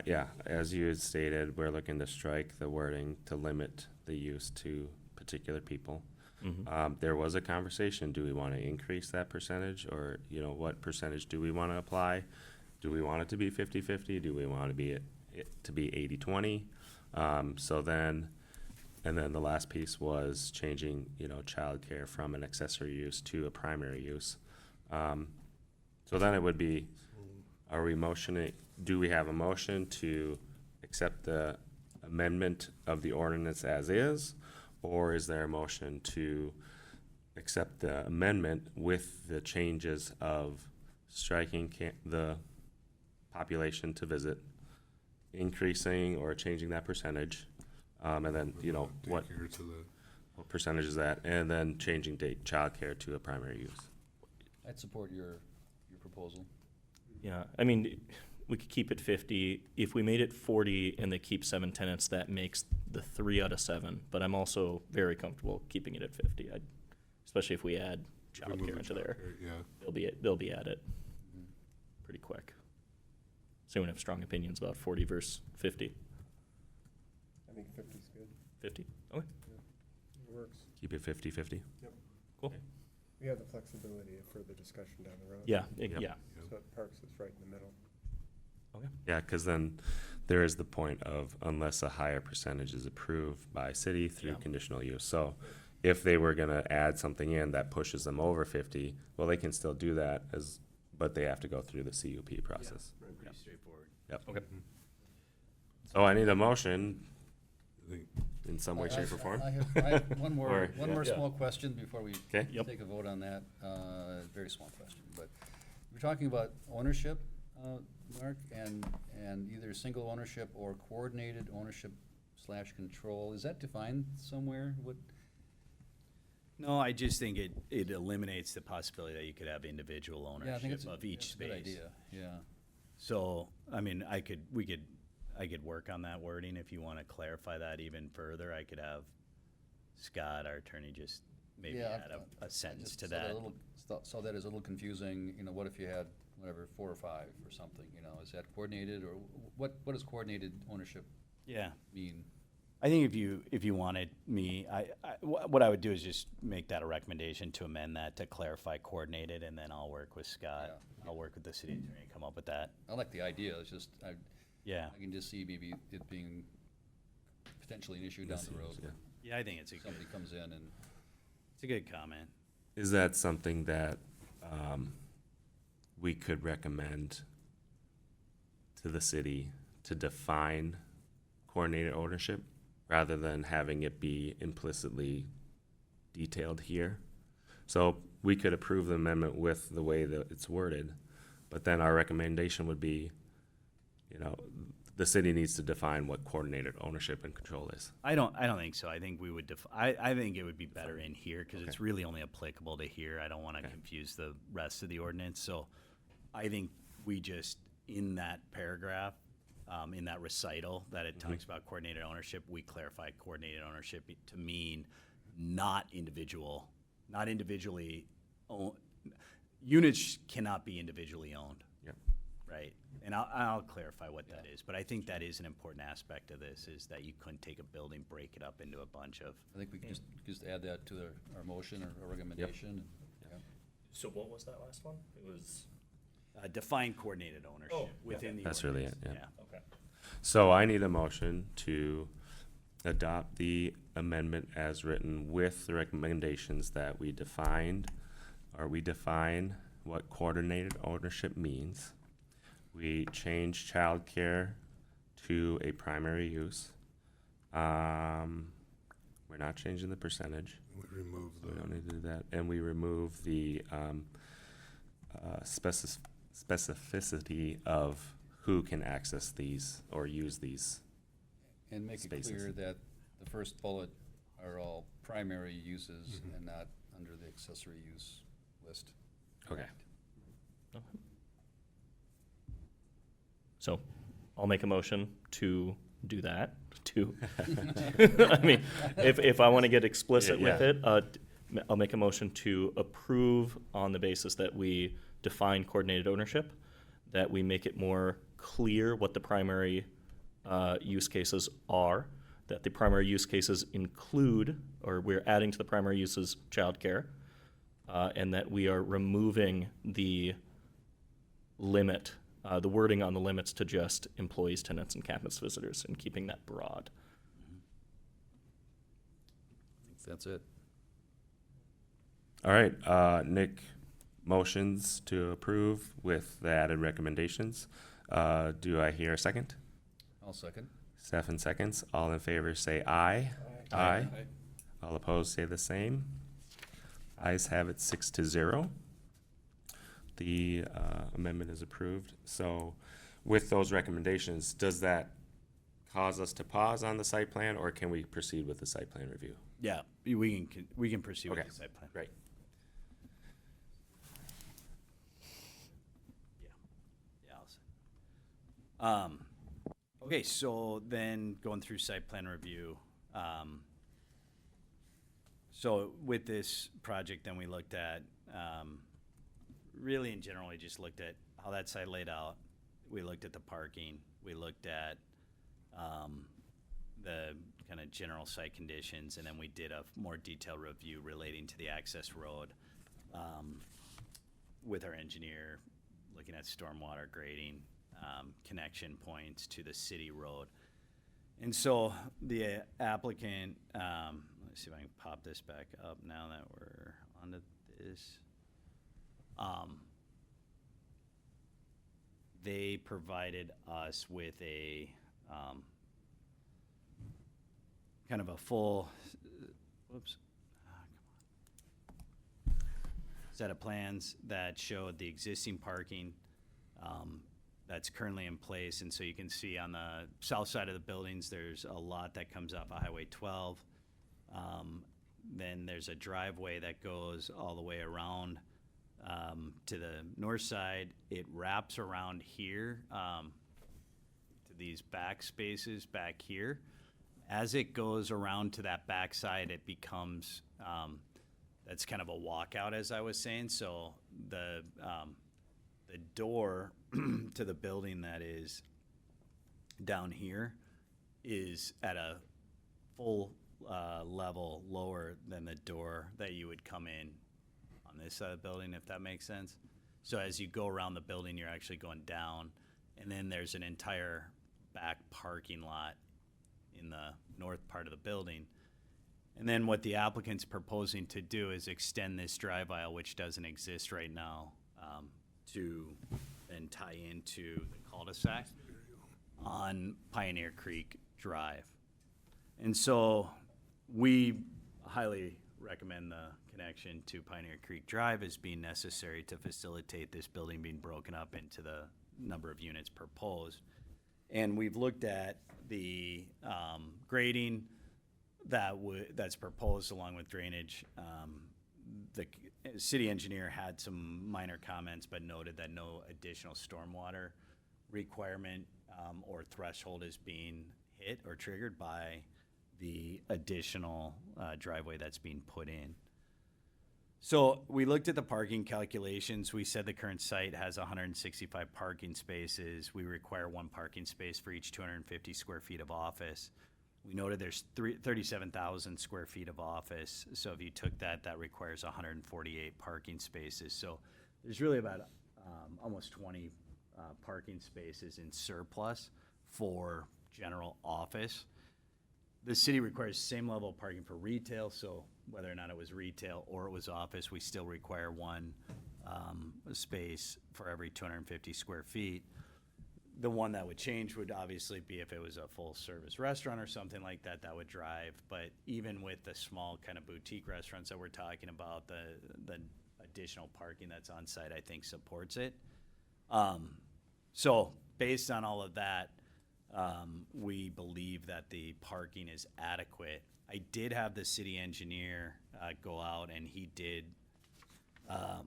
yeah, as you had stated, we're looking to strike the wording to limit the use to particular people. There was a conversation, do we want to increase that percentage, or, what percentage do we want to apply? Do we want it to be 50-50? Do we want it to be 80-20? So then, and then the last piece was changing, childcare from an accessory use to a primary use. So then it would be, do we have a motion to accept the amendment of the ordinance as is? Or is there a motion to accept the amendment with the changes of striking the population to visit, increasing or changing that percentage, and then, what Daycare to the, what percentage is that? And then changing childcare to a primary use. I'd support your proposal. Yeah, I mean, we could keep it 50. If we made it 40 and they keep 7 tenants, that makes the 3 out of 7. But I'm also very comfortable keeping it at 50. Especially if we add if we move childcare the into there, childcare, yeah. they'll be at it pretty quick. Does anyone have strong opinions about 40 versus 50? I think 50's good. 50. Okay. It works. Keep it 50-50. Cool. We have the flexibility of further discussion down the road. Yeah. Yep. Yeah. So it parks us right in the middle. Okay. Yeah, because then there is the point of unless a higher percentage is approved by city through Yeah. conditional use. So if they were gonna add something in that pushes them over 50, well, they can still do that but they have to go through the CUP process. Pretty straightforward. Okay. So I need a motion I think in some way, shape, or form. I have one more, Or- one more Yeah. small question before we Okay. Yep. take a vote on that. Very small question, but we're talking about ownership, Mark, and either single ownership or coordinated ownership / control. Is that defined somewhere? What? No, I just think it eliminates the possibility that you could have individual Yeah, I think ownership it's of each it's a good space. idea. Yeah. So, I mean, I could work on that wording if you want to clarify that even further. I could have Scott, our attorney, just maybe Yeah, add a sentence Just to saw that. Saw that as a little confusing, what if you had, whatever, 4 or 5 or something, is that coordinated, or what does coordinated ownership Yeah, mean? I think if you wanted me, what I would do is just make that a recommendation to amend that to clarify coordinated, and then I'll work with Scott. Yeah. I'll work with the city attorney to come up with that. I like the idea, it's just, Yeah. I can just see maybe it being potentially an issue down the road. Yeah. Yeah, I think it's a Somebody comes in and, it's a good comment. Is that something that we could recommend to the city to define coordinated ownership rather than having it be implicitly detailed here? So we could approve the amendment with the way that it's worded, but then our recommendation would be, you know, the city needs to define what coordinated ownership and control is. I don't think so. I think we would I think it would be better in here because it's really only applicable to here. I don't want to confuse the rest of the ordinance. So I think we just, in that paragraph, in that recital that it talks about coordinated ownership, we clarify coordinated ownership to mean not individually owned. Units cannot be individually owned. Yep. Right, and I'll clarify what that is, but I think that is an important aspect of this, is that you couldn't take a building, break it up into a bunch of. I think we can just add that to our motion or our recommendation. Yeah. So what was that last one? It was, Define coordinated ownership Oh, within the That's really ordinance. it, yeah. okay. So I need a motion to adopt the amendment as written with the recommendations that we define what coordinated ownership means. We change childcare to a primary use. We're not changing the percentage. We remove We don't the, need to do that. And we remove the specificity of who can access these or use these. And make it Spaces. clear that the first bullet are all primary uses and not under the accessory use list. Okay. So I'll make a motion to do that, I mean, if I want to get explicit with Yeah. it, I'll make a motion to approve on the basis that we define coordinated ownership, that we make it more clear what the primary use cases are, that the primary use cases include, or we're adding to the primary uses, childcare, and that we are removing the limit, the wording on the limits to just employees, tenants, and campus visitors, and keeping that broad. I think that's it. All right, Nick motions to approve with the added recommendations. Do I hear a second? I'll second. Stefan seconds. All in favor say aye. Aye. All opposed say the same. Ayes have it 6-0. The amendment is approved. So with those recommendations, does that cause us to pause on the site plan, or can we proceed with the site plan review? Yeah, we can proceed with Okay. the site plan. Great. Yeah. Okay, so then going through site plan review, so with this project, then we looked at, really in general, we just looked at how that site laid out. We looked at the parking. We looked at the kind of general site conditions, and then we did a more detailed review relating to the access road with our engineer, looking at stormwater grading, connection points to the city road. And so the applicant, let's see if I can pop this back up now that we're onto this. They provided us with a kind of a full, set of plans that showed the existing parking that's currently in place. And so you can see on the south side of the buildings, there's a lot that comes off of Highway 12. Then there's a driveway that goes all the way around to the north side. It wraps around here to these back spaces back here. As it goes around to that back side, it becomes, that's kind of a walkout, as I was saying. So the door to the building that is down here is at a full level lower than the door that you would come in on this side of the building, if that makes sense. So as you go around the building, you're actually going down, and then there's an entire back parking lot in the north part of the building. And then what the applicant's proposing to do is extend this drive aisle, which doesn't exist right now, to then tie into the cul-de-sac on Pioneer Creek Drive. And so we highly recommend the connection to Pioneer Creek Drive as being necessary to facilitate this building being broken up into the number of units proposed. And we've looked at the grading that's proposed along with drainage. The city engineer had some minor comments, but noted that no additional stormwater requirement or threshold is being hit or triggered by the additional driveway that's being put in. So we looked at the parking calculations. We said the current site has 165 parking spaces. We require 1 parking space for each 250 square feet of office. We noted there's 37,000 square feet of office. So if you took that, that requires 148 parking spaces. So there's really about almost 20 parking spaces in surplus for general office. The city requires same level of parking for retail, so whether or not it was retail or it was office, we still require 1 space for every 250 square feet. The one that would change would obviously be if it was a full-service restaurant or something like that, that would drive. But even with the small kind of boutique restaurants that we're talking about, the additional parking that's on site, I think supports it. So based on all of that, we believe that the parking is adequate. I did have the city engineer go out, and he did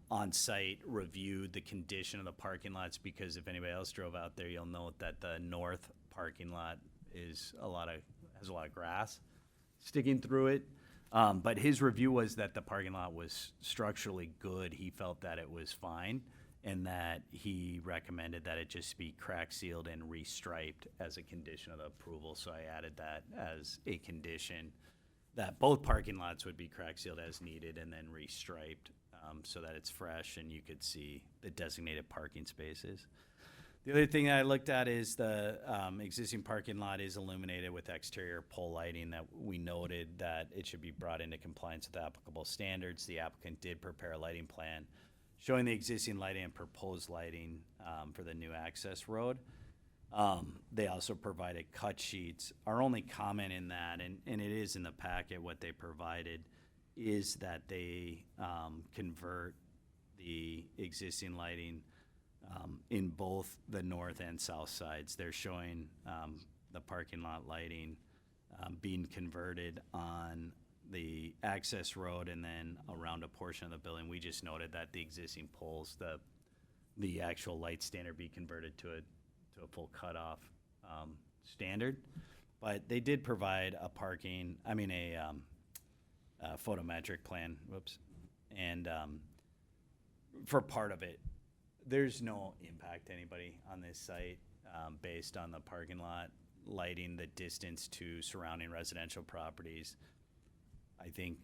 on site review the condition of the parking lots, because if anybody else drove out there, you'll note that the north parking lot has a lot of grass sticking through it. But his review was that the parking lot was structurally good. He felt that it was fine, and that he recommended that it just be crack sealed and restriped as a condition of the approval. So I added that as a condition, that both parking lots would be crack sealed as needed and then restriped, so that it's fresh and you could see the designated parking spaces. The other thing I looked at is the existing parking lot is illuminated with exterior pole lighting, that we noted that it should be brought into compliance with applicable standards. The applicant did prepare a lighting plan showing the existing lighting and proposed lighting for the new access road. They also provided cut sheets. Our only comment in that, and it is in the packet, what they provided, is that they convert the existing lighting in both the north and south sides. They're showing the parking lot lighting being converted on the access road and then around a portion of the building. We just noted that the existing poles, the actual light standard be converted to a full cutoff standard. But they did provide a photometric plan, and for part of it. There's no impact to anybody on this site based on the parking lot lighting, the distance to surrounding residential properties. I think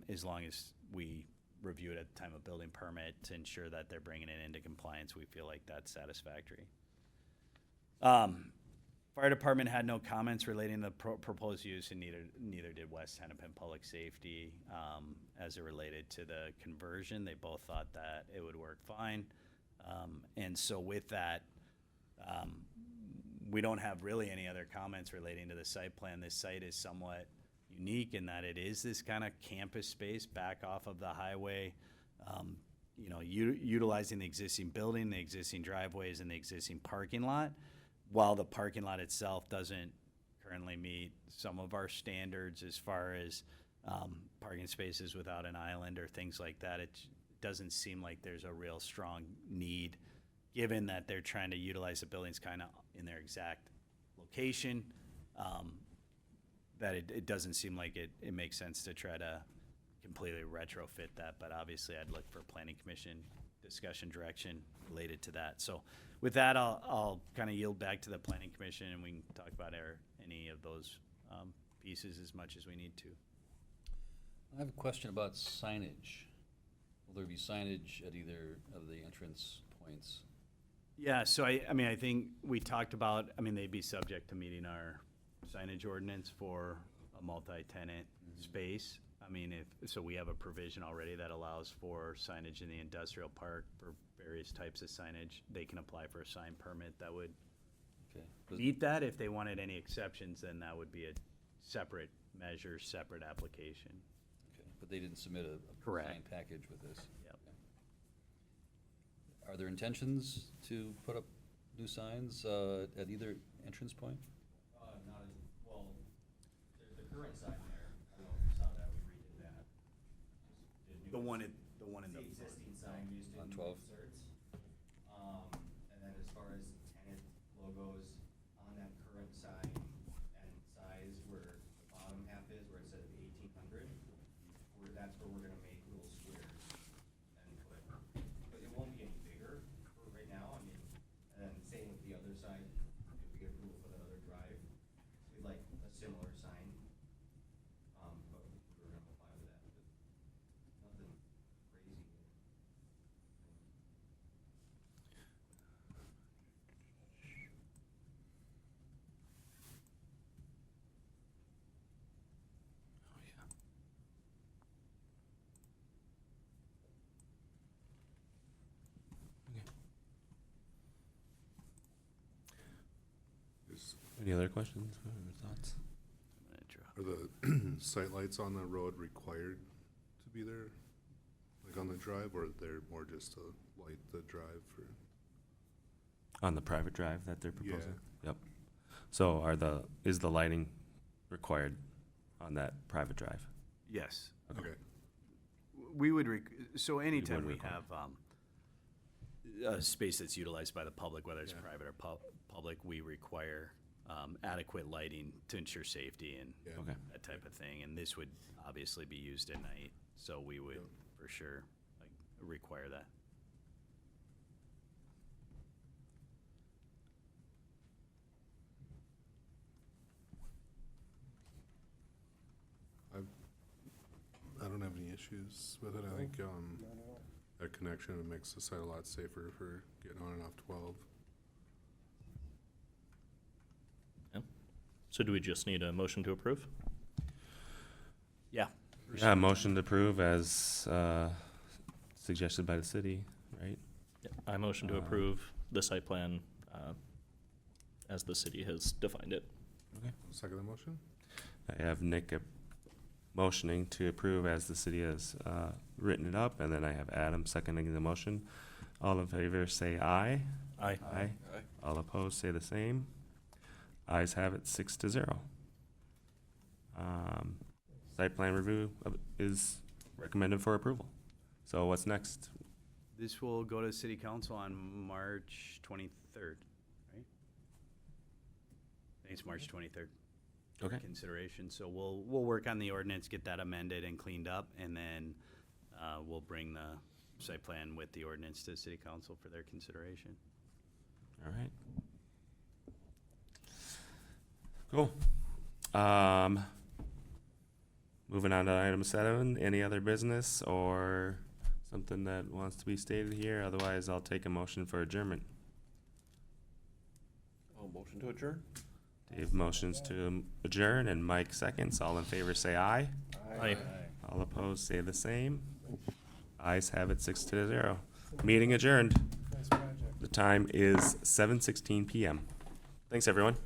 as long as we review it at the time of building permit to ensure that they're bringing it into compliance, we feel like that's satisfactory. Fire department had no comments relating to the proposed use, and neither did West Hennepin Public Safety as it related to the conversion. They both thought that it would work fine. And so with that, we don't have really any other comments relating to the site plan. This site is somewhat unique in that it is this kind of campus space back off of the highway, utilizing the existing building, the existing driveways, and the existing parking lot, while the parking lot itself doesn't currently meet some of our standards as far as parking spaces without an island or things like that. It doesn't seem like there's a real strong need, given that they're trying to utilize the buildings kind of in their exact location, that it doesn't seem like it makes sense to try to completely retrofit that. But obviously I'd look for planning commission discussion direction related to that. So with that, I'll kind of yield back to the planning commission, and we can talk about any of those pieces as much as we need to. I have a question about signage. Will there be signage at either of the entrance points? Yeah, so I mean, I think we talked about, I mean, they'd be subject to meeting our signage ordinance for a multi-tenant space. I mean, so we have a provision already that allows for signage in the industrial park for various types of signage. They can apply for a sign permit that would Okay. But- meet that. If they wanted any exceptions, then that would be a separate measure, separate application. Okay, but they didn't submit a Correct. signed package with this? Yep. Okay. Are there intentions to put up new signs at either entrance point? Not as, well, there's the current sign there, I don't know if you saw that, we redid that. Just did new- The one in The existing sign, we used to On do 12. inserts. And then as far as tenant logos on that current sign and size where the bottom half is, where it says 1800, that's where we're gonna make little squares and put, but it won't be any bigger for right now, I mean, and then same with the other side, if we get approval for that other drive, we'd like a similar sign. But we were gonna apply with that, but nothing crazy. Is- Any other questions or thoughts? Are the sightlights on the road required to be there? Like on the drive, or they're more just to light the drive for? On the private drive that they're proposing? Yeah. Yep. So is the lighting required on that private drive? Yes. Okay. We would, so anytime would we require. have a space that's utilized by the public, whether it's Yeah. private or public, we require adequate lighting to ensure safety and Yeah. Okay. that type of thing. And this would obviously be used at night, so we would for sure require that. I don't have any issues with it. I think, Not at all. that connection makes the site a lot safer for getting on and off 12. So do we just need a motion to approve? Yeah. Yeah, motion to approve as suggested by the city, right? I motion to Uh, approve the site plan as the city has defined it. Second the motion? I have Nick motioning to approve as the city has written it up, and then I have Adam seconding the motion. All in favor say aye. Aye. Aye. All opposed say the same. Ayes have it 6-0. Site plan review is recommended for approval. So what's next? This will go to city council on March 23rd, right? I think it's March 23rd. Okay. Consideration, so we'll work on the ordinance, get that amended and cleaned up, and then we'll bring the site plan with the ordinance to city council for their consideration. All right. Cool. Moving on to item 7, any other business or something that wants to be stated here? Otherwise, I'll take a motion for adjournment. Oh, motion to adjourn? Dave motions to adjourn and Mike seconds. All in favor say aye. Aye. All opposed say the same. Ayes have it 6-0. Meeting adjourned. Nice project. The time is 7:16 PM. Thanks, everyone.